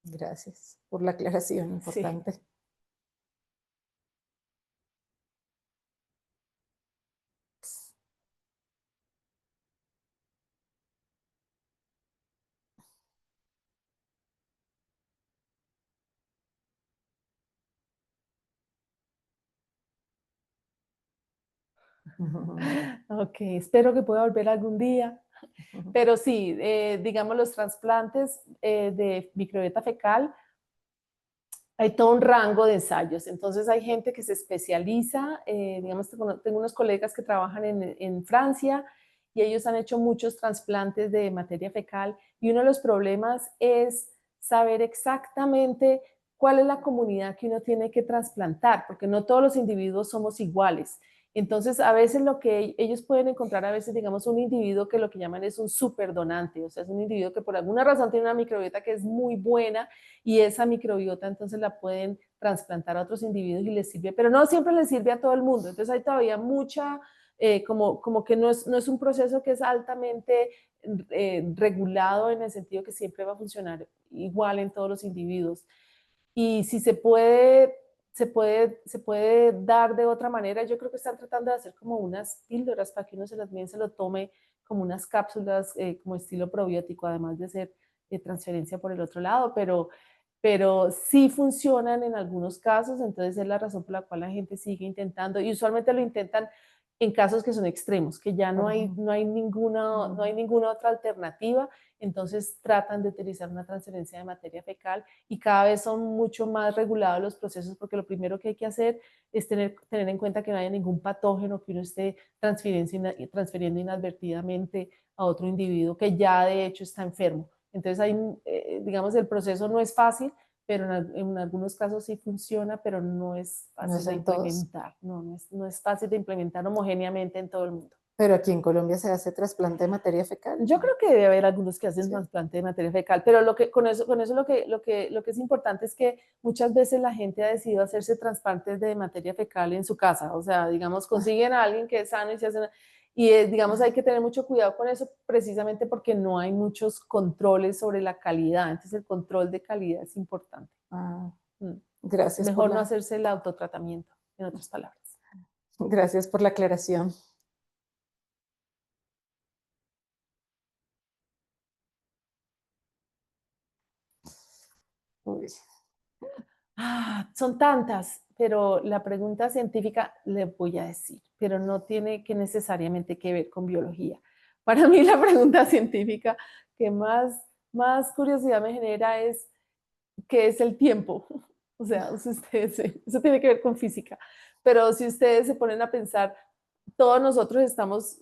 Gracias por la aclaración Sí. importante. Ok, espero que pueda volver algún día. Pero sí, digamos los trasplantes de microbiota fecal, hay todo un rango de ensayos. Entonces hay gente que se especializa, digamos, tengo unos colegas que trabajan en Francia y ellos han hecho muchos trasplantes de materia fecal y uno de los problemas es saber exactamente cuál es la comunidad que uno tiene que trasplantar, porque no todos los individuos somos iguales. Entonces, a veces lo que ellos pueden encontrar, a veces, digamos, un individuo que lo que llaman es un superdonante, o sea, es un individuo que por alguna razón tiene una microbiota que es muy buena y esa microbiota entonces la pueden trasplantar a otros individuos y les sirve, pero no siempre les sirve a todo el mundo. Entonces hay todavía mucha, como que no es un proceso que es altamente regulado en el sentido que siempre va a funcionar igual en todos los individuos. Y si se puede dar de otra manera. Yo creo que están tratando de hacer como unas píldoras para que uno se las bien se lo tome como unas cápsulas como estilo probiótico, además de ser transferencia por el otro lado, pero sí funcionan en algunos casos, entonces es la razón por la cual la gente sigue intentando y usualmente lo intentan en casos que son extremos, que ya no hay ninguna otra alternativa, entonces tratan de utilizar una transferencia de materia fecal y cada vez son mucho más regulados los procesos porque lo primero que hay que hacer es tener en cuenta que no haya ningún patógeno que uno esté transfiriendo inadvertidamente a otro individuo que ya de hecho está enfermo. Entonces, digamos, el proceso no es fácil, pero en algunos casos sí funciona, pero no es No fácil es de en todos. implementar. No es fácil de implementar homogéneamente en todo el mundo. Pero aquí en Colombia se hace trasplante de materia fecal. Yo creo que debe haber algunos que hacen Sí. trasplante de materia fecal, pero con eso lo que es importante es que muchas veces la gente ha decidido hacerse trasplantes de materia fecal en su casa, o sea, digamos, consiguen a alguien que es sano y se hacen, y digamos, hay que tener mucho cuidado con eso precisamente porque no hay muchos controles sobre la calidad, entonces el control de calidad es importante. Ah, Es gracias por mejor no la, hacerse el autotratamiento, en otras palabras. gracias por la aclaración. Uy. Son tantas, pero la pregunta científica le voy a decir, pero no tiene que necesariamente que ver con biología. Para mí la pregunta científica que más curiosidad me genera es ¿qué es el tiempo? O sea, si ustedes, eso tiene que ver con física, pero si ustedes se ponen a pensar, todos nosotros estamos,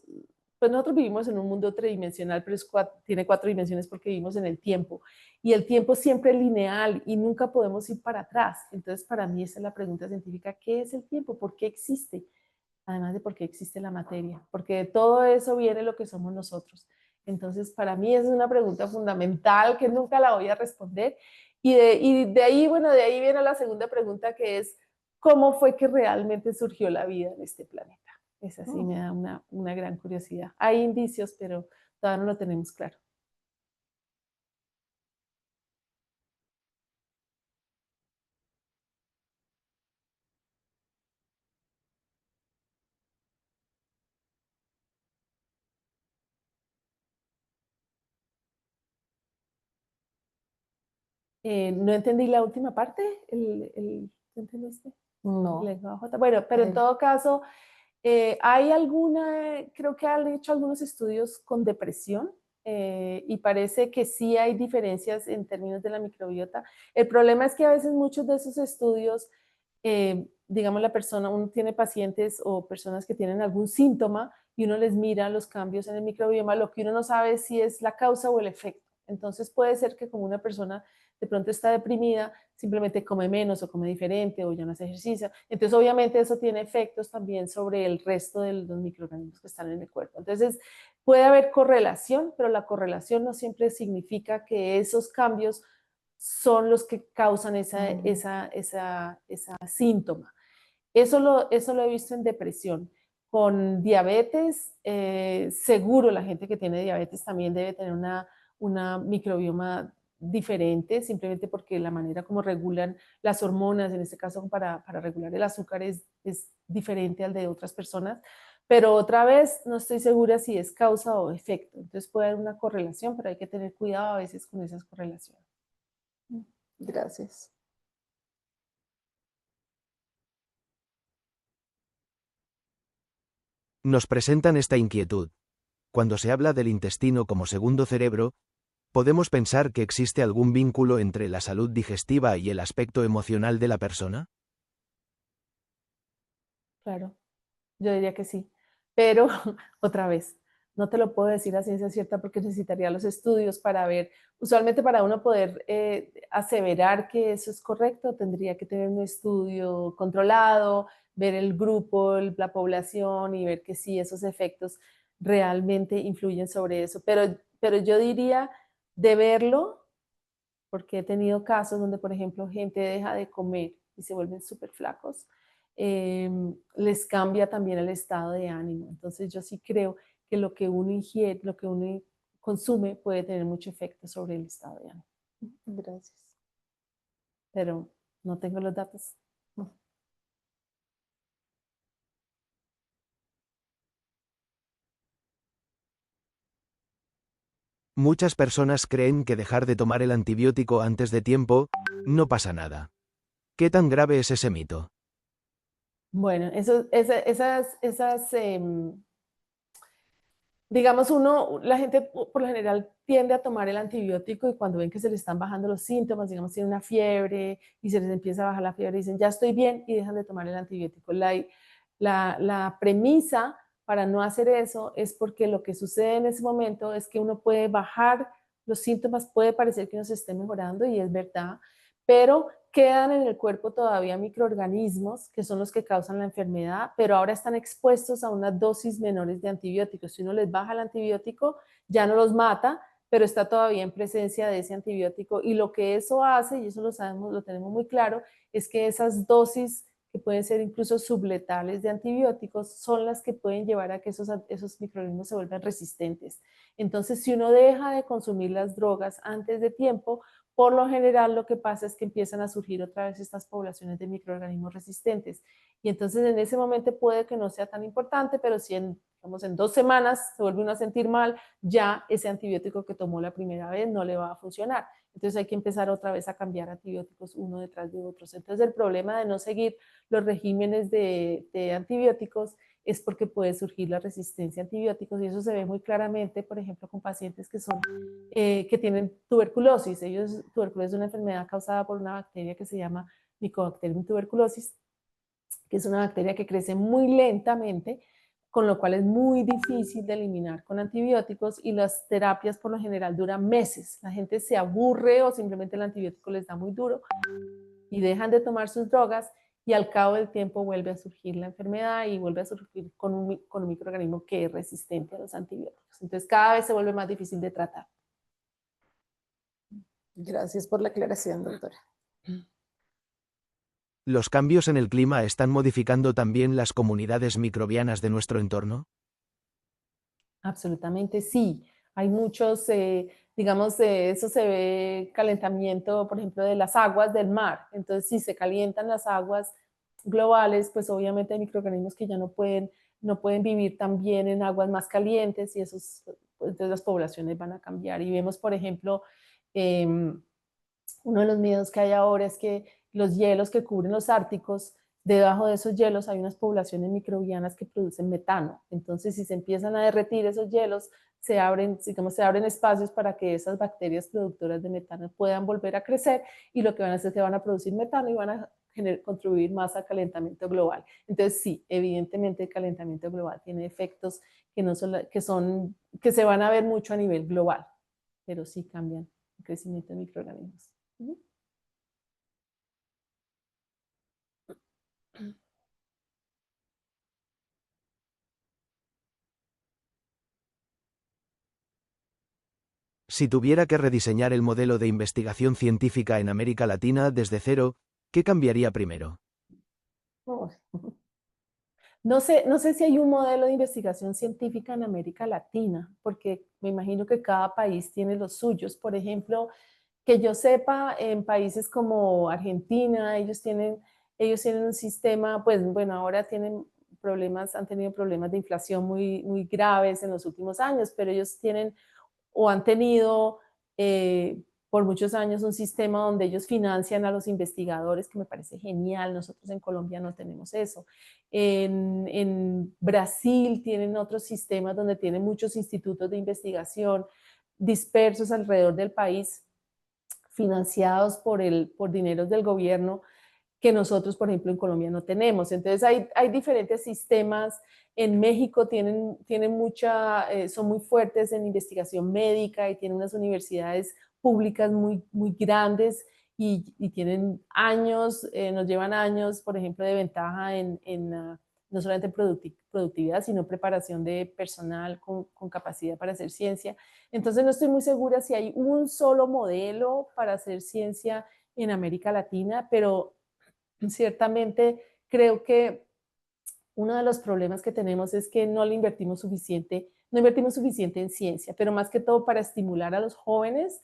pues nosotros vivimos en un mundo tridimensional, pero tiene cuatro dimensiones porque vivimos en el tiempo. Y el tiempo siempre es lineal y nunca podemos ir para atrás. Entonces, para mí esa es la pregunta científica, ¿qué es el tiempo? ¿Por qué existe? Además de por qué existe la materia, porque de todo eso viene lo que somos nosotros. Entonces, para mí es una pregunta fundamental que nunca la voy a responder. Y de ahí, bueno, de ahí viene la segunda pregunta que es, ¿cómo fue que realmente surgió la vida en este planeta? Esa sí me da una gran curiosidad. Hay indicios, pero todavía no lo tenemos claro. No entendí la última parte, ¿tú entendiste? No. Lengua J. Bueno, pero en todo caso, hay creo que han hecho algunos estudios con depresión y parece que sí hay diferencias en términos de la microbiota. El problema es que a veces muchos de esos estudios, digamos uno tiene pacientes o personas que tienen algún síntoma y uno les mira los cambios en el microbioma, lo que uno no sabe es si es la causa o el efecto. Entonces puede ser que como una persona de pronto está deprimida, simplemente come menos o come diferente o ya no hace ejercicio. Entonces, obviamente, eso tiene efectos también sobre el resto de los microorganismos que están en el cuerpo. Entonces, puede haber correlación, pero la correlación no siempre significa que esos cambios son los que causan esa síntoma. Eso lo he visto en depresión. Con diabetes, seguro la gente que tiene diabetes también debe tener una microbioma diferente, simplemente porque la manera como regulan las hormonas, en este caso para regular el azúcar, es diferente al de otras personas. Pero otra vez, no estoy segura si es causa o efecto. Entonces puede haber una correlación, pero hay que tener cuidado a veces con esas correlaciones. Gracias. Nos presentan esta inquietud. Cuando se habla del intestino como segundo cerebro, ¿podemos pensar que existe algún vínculo entre la salud digestiva y el aspecto emocional de la persona? Claro, yo diría que sí. Pero, otra vez, no te lo puedo decir a ciencia cierta porque necesitaría los estudios para ver. Usualmente para uno poder aseverar que eso es correcto, tendría que tener un estudio controlado, ver el grupo, la población y ver que sí, esos efectos realmente influyen sobre eso. Pero yo diría de verlo, porque he tenido casos donde, por ejemplo, gente deja de comer y se vuelven súper flacos, les cambia también el estado de ánimo. Entonces yo sí creo que lo que uno ingiere, lo que uno consume puede tener mucho efecto sobre el estado de ánimo. Gracias. Pero no tengo los datos. Muchas personas creen que dejar de tomar el antibiótico antes de tiempo, no pasa nada. ¿Qué tan grave es ese mito? Bueno, digamos, la gente por lo general tiende a tomar el antibiótico y cuando ven que se le están bajando los síntomas, digamos, tiene una fiebre y se les empieza a bajar la fiebre, dicen, ya estoy bien y dejan de tomar el antibiótico. La premisa para no hacer eso es porque lo que sucede en ese momento es que uno puede bajar los síntomas, puede parecer que uno se esté mejorando y es verdad, pero quedan en el cuerpo todavía microorganismos que son los que causan la enfermedad, pero ahora están expuestos a unas dosis menores de antibióticos. Si uno les baja el antibiótico, ya no los mata, pero está todavía en presencia de ese antibiótico. Y lo que eso hace, y eso lo sabemos, lo tenemos muy claro, es que esas dosis que pueden ser incluso subletales de antibióticos, son las que pueden llevar a que esos microorganismos se vuelvan resistentes. Entonces, si uno deja de consumir las drogas antes de tiempo, por lo general lo que pasa es que empiezan a surgir otra vez estas poblaciones de microorganismos resistentes. Y entonces en ese momento puede que no sea tan importante, pero si en 2 semanas se vuelve uno a sentir mal, ya ese antibiótico que tomó la primera vez no le va a funcionar. Entonces hay que empezar otra vez a cambiar antibióticos uno detrás de otros. Entonces el problema de no seguir los regímenes de antibióticos es porque puede surgir la resistencia a antibióticos y eso se ve muy claramente, por ejemplo, con pacientes que tienen tuberculosis. Tuberculosis es una enfermedad causada por una bacteria que se llama Mycobacterium tuberculosis, que es una bacteria que crece muy lentamente, con lo cual es muy difícil de eliminar con antibióticos y las terapias por lo general duran meses. La gente se aburre o simplemente el antibiótico les da muy duro y dejan de tomar sus drogas y al cabo del tiempo vuelve a surgir la enfermedad y vuelve a surgir con un microorganismo que es resistente a los antibióticos. Entonces cada vez se vuelve más difícil de tratar. Gracias por la aclaración, doctora. ¿Los cambios en el clima están modificando también las comunidades microbianas de nuestro entorno? Absolutamente sí. Hay muchos, digamos, eso se ve calentamiento, por ejemplo, de las aguas del mar. Entonces, si se calientan las aguas globales, pues obviamente hay microorganismos que ya no pueden vivir tan bien en aguas más calientes y entonces las poblaciones van a cambiar. Y vemos, por ejemplo, Uno de los miedos que hay ahora es que los hielos que cubren los árticos, debajo de esos hielos hay unas poblaciones microbianas que producen metano. Entonces, si se empiezan a derretir esos hielos, se abren, digamos, se abren espacios para que esas bacterias productoras de metano puedan volver a crecer, y lo que van a hacer es que van a producir metano y van a contribuir más al calentamiento global. Entonces, sí, evidentemente el calentamiento global tiene efectos que, no solo, que se van a ver mucho a nivel global, pero sí cambian el crecimiento de microorganismos. Si tuviera que rediseñar el modelo de investigación científica en América Latina desde cero, ¿qué cambiaría primero? No sé, no sé si hay un modelo de investigación científica en América Latina, porque me imagino que cada país tiene los suyos. Por ejemplo, que yo sepa, en países como Argentina, ellos tienen un sistema, pues bueno, ahora tienen problemas, han tenido problemas de inflación muy, muy graves en los últimos años, pero ellos tienen o han tenido por muchos años un sistema donde ellos financian a los investigadores, que me parece genial. Nosotros en Colombia no tenemos eso. En Brasil tienen otros sistemas donde tienen muchos institutos de investigación dispersos alrededor del país, financiados por dineros del gobierno, que nosotros, por ejemplo, en Colombia no tenemos. Entonces hay diferentes sistemas. En México son muy fuertes en investigación médica y tienen unas universidades públicas muy, muy grandes, y tienen años, nos llevan años, por ejemplo, de ventaja no solamente productividad, sino preparación de personal con capacidad para hacer ciencia. Entonces no estoy muy segura si hay un solo modelo para hacer ciencia en América Latina, pero ciertamente creo que uno de los problemas que tenemos es que no invertimos suficiente en ciencia, pero más que todo para estimular a los jóvenes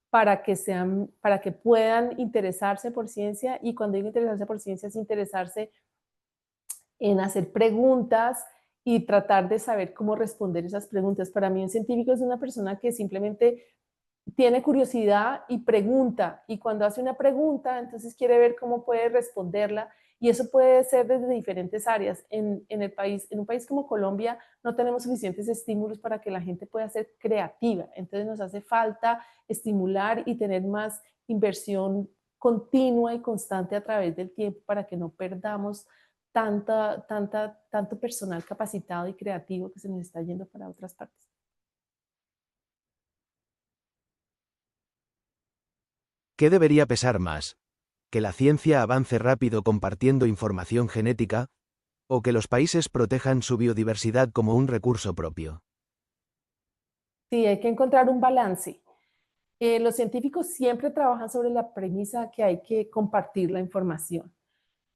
para que puedan interesarse por ciencia. Y cuando digo interesarse por ciencia, es interesarse en hacer preguntas y tratar de saber cómo responder esas preguntas. Para mí un científico es una persona que simplemente tiene curiosidad y pregunta, y cuando hace una pregunta, entonces quiere ver cómo puede responderla, y eso puede ser desde diferentes áreas. En un país como Colombia no tenemos suficientes estímulos para que la gente pueda ser creativa, entonces nos hace falta estimular y tener más inversión continua y constante a través del tiempo para que no perdamos tanto personal capacitado y creativo que se nos está yendo para otras partes. ¿Qué debería pesar más? ¿Que la ciencia avance rápido compartiendo información genética? ¿O que los países protejan su biodiversidad como un recurso propio? Sí, hay que encontrar un balance. Los científicos siempre trabajan sobre la premisa que hay que compartir la información.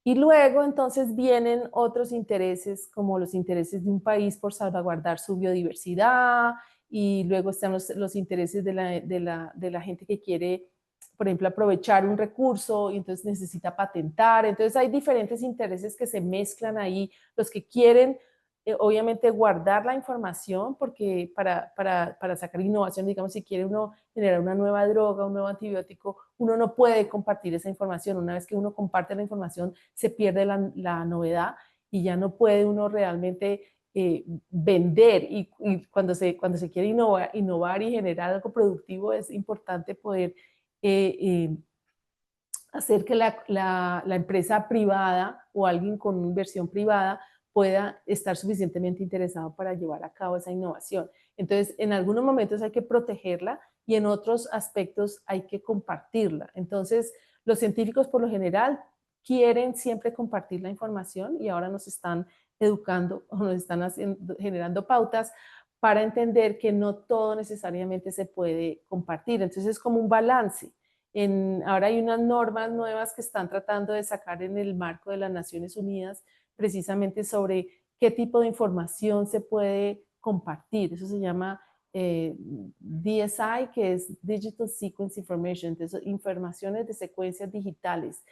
Y luego entonces vienen otros intereses, como los intereses de un país por salvaguardar su biodiversidad, y luego están los intereses de la gente que quiere, por ejemplo, aprovechar un recurso y entonces necesita patentar. Entonces hay diferentes intereses que se mezclan ahí, los que quieren obviamente guardar la información, porque para sacar innovación, digamos, si quiere uno generar una nueva droga, un nuevo antibiótico, uno no puede compartir esa información. Una vez que uno comparte la información, se pierde la novedad, y ya no puede uno realmente vender. Y cuando se quiere innovar y generar algo productivo, es importante poder hacer que la empresa privada o alguien con inversión privada pueda estar suficientemente interesado para llevar a cabo esa innovación. Entonces, en algunos momentos hay que protegerla, y en otros aspectos hay que compartirla. Entonces, los científicos por lo general quieren siempre compartir la información, y ahora nos están educando o nos están generando pautas para entender que no todo necesariamente se puede compartir. Entonces, es como un balance. Ahora hay unas normas nuevas que están tratando de sacar en el marco de las Naciones Unidas, precisamente sobre qué tipo de información se puede compartir. Eso se llama DSI, que es Digital Sequence Information, entonces informaciones de secuencias digitales.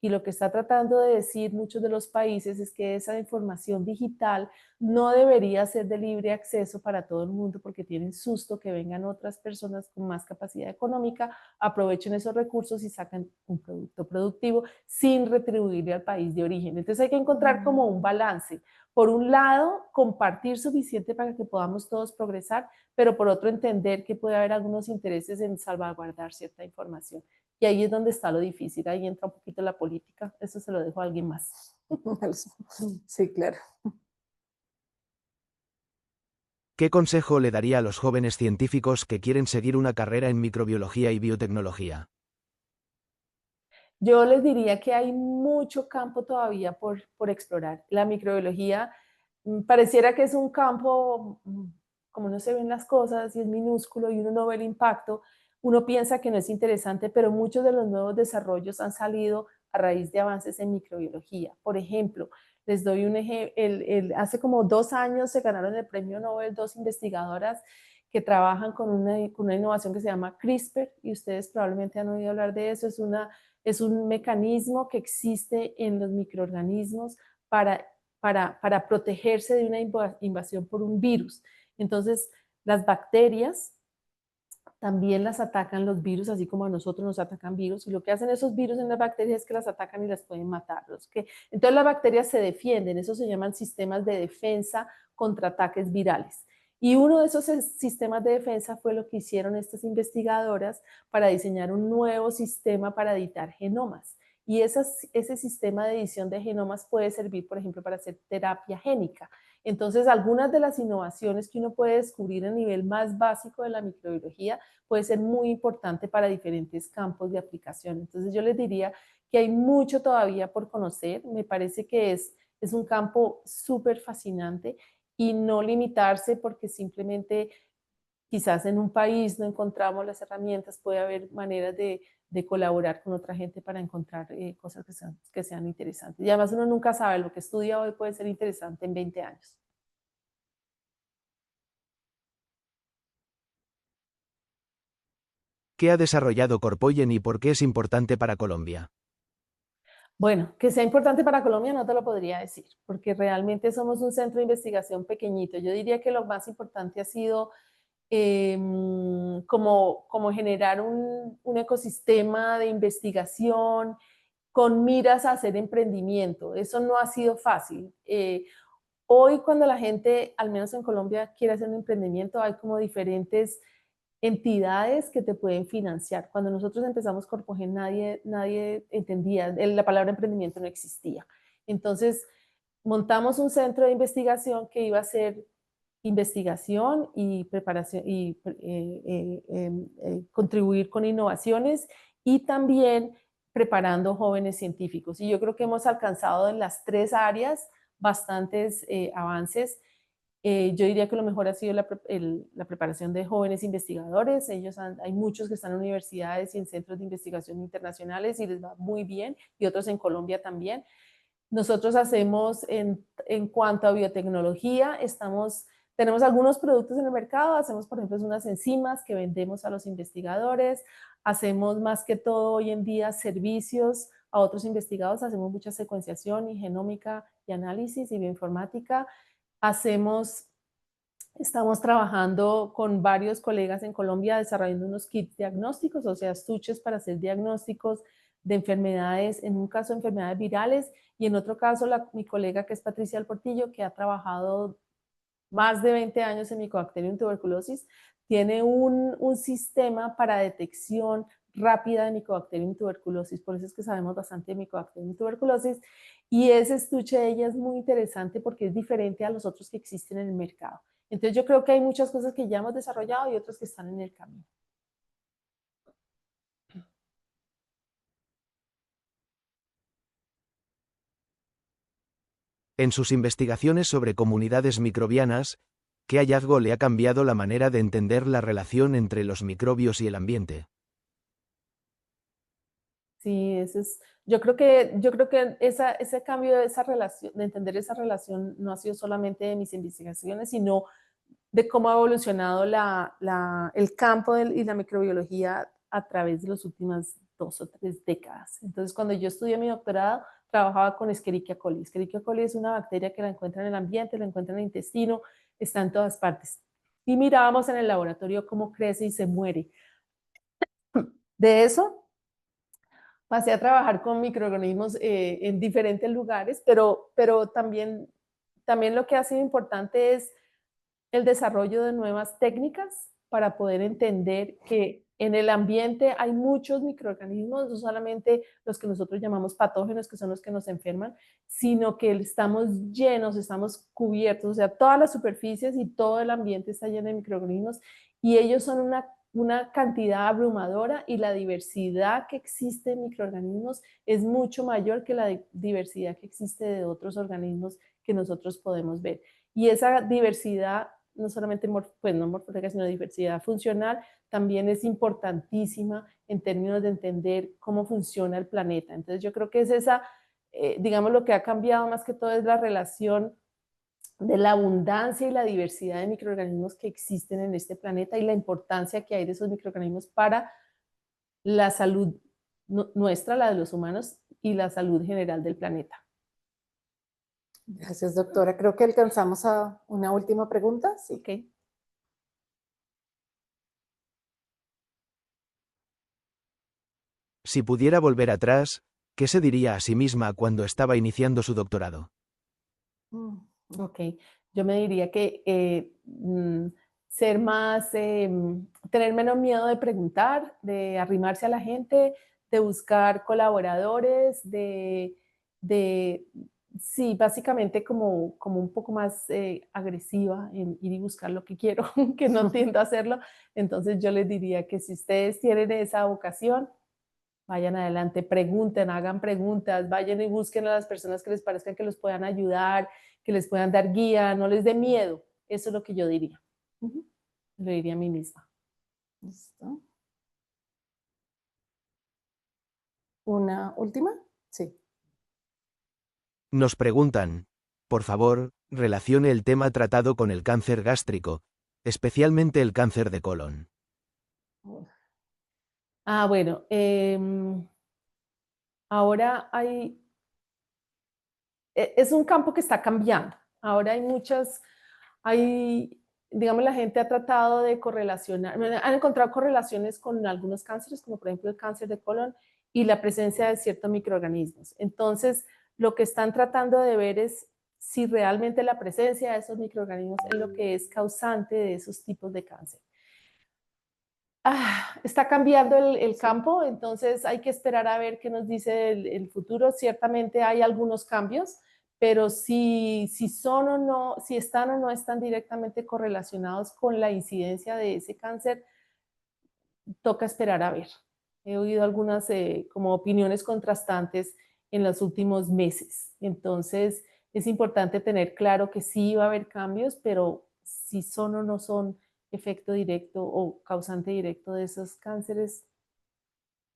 Y lo que está tratando de decir muchos de los países es que esa información digital no debería ser de libre acceso para todo el mundo porque tienen susto que vengan otras personas con más capacidad económica, aprovechen esos recursos y sacan un producto productivo sin retribuirle al país de origen. Entonces hay que encontrar como un balance. Por un lado, compartir suficiente para que podamos todos progresar, pero por otro entender que puede haber algunos intereses en salvaguardar cierta información. Y ahí es donde está lo difícil, ahí entra un poquito la política, eso se lo dejo a alguien más. Sí, claro. ¿Qué consejo le daría a los jóvenes científicos que quieren seguir una carrera en microbiología y biotecnología? Yo les diría que hay mucho campo todavía por explorar. La microbiología pareciera que es un campo, como no se ven las cosas y es minúsculo y uno no ve el impacto, uno piensa que no es interesante, pero muchos de los nuevos desarrollos han salido a raíz de avances en microbiología. Por ejemplo, les doy un ejemplo, hace como 2 años se ganaron el premio Nobel 2 investigadoras que trabajan con una innovación que se llama CRISPR, y ustedes probablemente han oído hablar de eso. Es un mecanismo que existe en los microorganismos para protegerse de una invasión por un virus. Entonces, las bacterias también las atacan los virus, así como a nosotros nos atacan virus, y lo que hacen esos virus en las bacterias es que las atacan y las pueden matar. Entonces las bacterias se defienden, eso se llaman sistemas de defensa contra ataques virales. Y uno de esos sistemas de defensa fue lo que hicieron estas investigadoras para diseñar un nuevo sistema para editar genomas. Y ese sistema de edición de genomas puede servir, por ejemplo, para hacer terapia génica. Entonces, algunas de las innovaciones que uno puede descubrir a nivel más básico de la microbiología puede ser muy importante para diferentes campos de aplicación. Entonces, yo les diría que hay mucho todavía por conocer. Me parece que es un campo súper fascinante y no limitarse porque simplemente quizás en un país no encontramos las herramientas, puede haber maneras de colaborar con otra gente para encontrar cosas que sean interesantes. Y además uno nunca sabe, lo que estudia hoy puede ser interesante en 20 años. ¿Qué ha desarrollado Corpogen y por qué es importante para Colombia? Bueno, que sea importante para Colombia no te lo podría decir, porque realmente somos un centro de investigación pequeñito. Yo diría que lo más importante ha sido como generar un ecosistema de investigación con miras a hacer emprendimiento. Eso no ha sido fácil. Hoy cuando la gente, al menos en Colombia, quiere hacer un emprendimiento, hay como diferentes entidades que te pueden financiar. Cuando nosotros empezamos Corpogen, nadie entendía, la palabra emprendimiento no existía. Entonces, montamos un centro de investigación que iba a ser investigación y preparación y contribuir con innovaciones y también preparando jóvenes científicos. Y yo creo que hemos alcanzado en las 3 áreas bastantes avances. Yo diría que lo mejor ha sido la preparación de jóvenes investigadores. Hay muchos que están en universidades y en centros de investigación internacionales y les va muy bien, y otros en Colombia también. Nosotros hacemos en cuanto a biotecnología, tenemos algunos productos en el mercado, hacemos por ejemplo unas enzimas que vendemos a los investigadores, hacemos más que todo hoy en día servicios a otros investigadores, hacemos mucha secuenciación y genómica y análisis y bioinformática, estamos trabajando con varios colegas en Colombia desarrollando unos kits diagnósticos, o sea, estuches para hacer diagnósticos de enfermedades, en un caso enfermedades virales, y en otro caso mi colega que es Patricia del Portillo, que ha trabajado más de 20 años en Mycobacterium tuberculosis, tiene un sistema para detección rápida de Mycobacterium tuberculosis, por eso es que sabemos bastante de Mycobacterium tuberculosis, y ese estuche de ella es muy interesante porque es diferente a los otros que existen en el mercado. Entonces yo creo que hay muchas cosas que ya hemos desarrollado y otras que están en el camino. En sus investigaciones sobre comunidades microbianas, ¿qué hallazgo le ha cambiado la manera de entender la relación entre los microbios y el ambiente? Sí, yo creo que ese cambio de esa relación, de entender esa relación, no ha sido solamente de mis investigaciones, sino de cómo ha evolucionado el campo y la microbiología a través de los últimos 2 o 3 décadas. Entonces, cuando yo estudié mi doctorado, trabajaba con Escherichia coli. Escherichia coli es una bacteria que la encuentran en el ambiente, la encuentran en el intestino, está en todas partes. Y mirábamos en el laboratorio cómo crece y se muere. De eso pasé a trabajar con microorganismos en diferentes lugares, pero también lo que ha sido importante es el desarrollo de nuevas técnicas para poder entender que en el ambiente hay muchos microorganismos, no solamente los que nosotros llamamos patógenos, que son los que nos enferman, sino que estamos llenos, estamos cubiertos, o sea, todas las superficies y todo el ambiente está lleno de microorganismos y ellos son una cantidad abrumadora y la diversidad que existe en microorganismos es mucho mayor que la diversidad que existe de otros organismos que nosotros podemos ver. Y esa diversidad, no solamente pues no morfológica, sino diversidad funcional, también es importantísima en términos de entender cómo funciona el planeta. Entonces yo creo que es esa, digamos, lo que ha cambiado más que todo es la relación de la abundancia y la diversidad de microorganismos que existen en este planeta y la importancia que hay de esos microorganismos para la salud nuestra, la de los humanos, y la salud general del planeta. Gracias, doctora. Creo que alcanzamos a una última pregunta. Sí. Okay. Si pudiera volver atrás, ¿qué se diría a sí misma cuando estaba iniciando su doctorado? Ok, yo me diría que ser más, tener menos miedo de preguntar, de arrimarse a la gente, de buscar colaboradores, sí, básicamente como un poco más agresiva en ir y buscar lo que quiero, que no tiendo a hacerlo. Entonces yo les diría que si ustedes tienen esa vocación, vayan adelante, pregunten, hagan preguntas, vayan y busquen a las personas que les parezcan que los puedan ayudar, que les puedan dar guía, no les dé miedo. Eso es lo que yo diría. Lo diría a mí misma. ¿Listo? ¿Una última? Sí. Nos preguntan, por favor, relacione el tema tratado con el cáncer gástrico, especialmente el cáncer de colon. Bueno, ahora es un campo que está cambiando. Ahora digamos, la gente ha tratado de correlacionar, han encontrado correlaciones con algunos cánceres, como por ejemplo el cáncer de colon y la presencia de ciertos microorganismos. Entonces, lo que están tratando de ver es si realmente la presencia de esos microorganismos es lo que es causante de esos tipos de cáncer. Está cambiando el campo, entonces hay que esperar a ver qué nos dice el futuro. Ciertamente hay algunos cambios, pero si son o no, si están o no están directamente correlacionados con la incidencia de ese cáncer, toca esperar a ver. He oído algunas como opiniones contrastantes en los últimos meses. Entonces es importante tener claro que sí va a haber cambios, pero si son o no son efecto directo o causante directo de esos cánceres.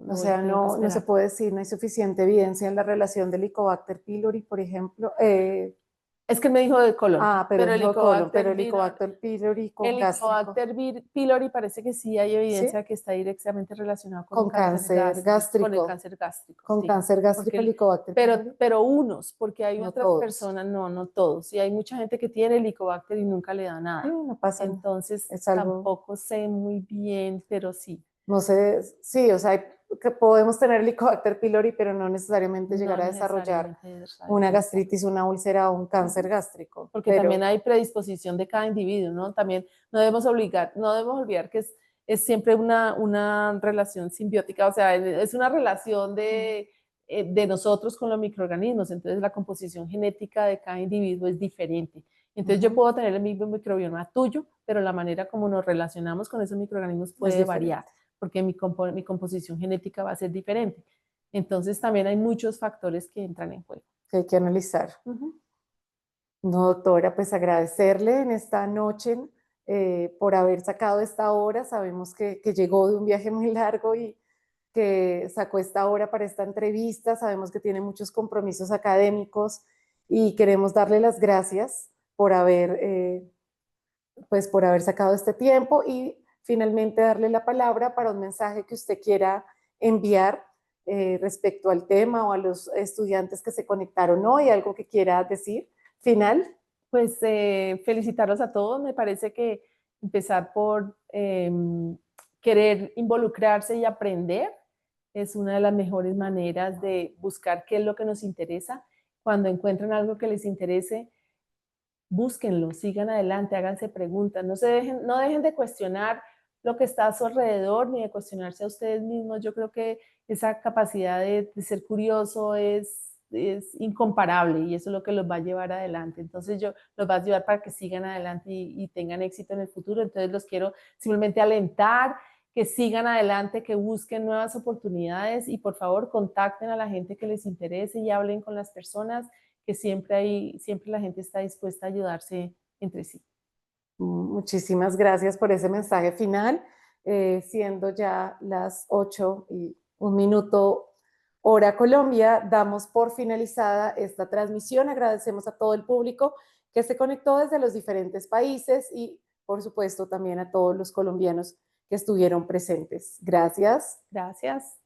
O sea, no se puede decir, no hay suficiente evidencia en la relación del Helicobacter pylori, por ejemplo. Es que me dijo de colon. Pero el Helicobacter pylori con gástrico. El Helicobacter pylori parece que sí hay evidencia, ¿sí?, que está directamente relacionado con cáncer gástrico. Con el cáncer gástrico. Con, sí, cáncer gástrico, el Helicobacter pylori. Pero unos, porque hay no otras todos. Personas, no todos. Y hay mucha gente que tiene Helicobacter y nunca le da nada. Sí, no pasa. Entonces, tampoco sé muy bien, pero sí. No sé, sí, o sea, que podemos tener Helicobacter pylori, pero no necesariamente llegar a desarrollar una gastritis, una úlcera o un cáncer gástrico. Porque también hay predisposición de cada individuo, ¿no? También no debemos olvidar que es siempre una relación simbiótica, o sea, es una relación de nosotros con los microorganismos, entonces la composición genética de cada individuo es diferente. Entonces yo puedo tener el mismo microbioma tuyo, pero la manera como nos relacionamos con esos microorganismos puede variar, porque mi composición genética va a ser diferente. Entonces también hay muchos factores que entran en juego. Que hay que analizar. No, doctora, pues agradecerle en esta noche por haber sacado esta hora. Sabemos que llegó de un viaje muy largo y que sacó esta hora para esta entrevista. Sabemos que tiene muchos compromisos académicos y queremos darle las gracias por haber sacado este tiempo y finalmente darle la palabra para un mensaje que usted quiera enviar respecto al tema o a los estudiantes que se conectaron hoy, algo que quiera decir final. Pues felicitarlos a todos. Me parece que empezar por querer involucrarse y aprender es una de las mejores maneras de buscar qué es lo que nos interesa. Cuando encuentren algo que les interese, búsquenlo, sigan adelante, háganse preguntas, no dejen de cuestionar lo que está a su alrededor ni de cuestionarse a ustedes mismos. Yo creo que esa capacidad de ser curioso es incomparable y eso es lo que los va a llevar adelante. Entonces los va a llevar para que sigan adelante y tengan éxito en el futuro. Entonces los quiero simplemente alentar, que sigan adelante, que busquen nuevas oportunidades y por favor contacten a la gente que les interese y hablen con las personas, que siempre la gente está dispuesta a ayudarse entre sí. Muchísimas gracias por ese mensaje final, siendo ya las 8:01 hora Colombia, damos por finalizada esta transmisión. Agradecemos a todo el público que se conectó desde los diferentes países y, por supuesto, también a todos los colombianos que estuvieron presentes. Gracias. Gracias.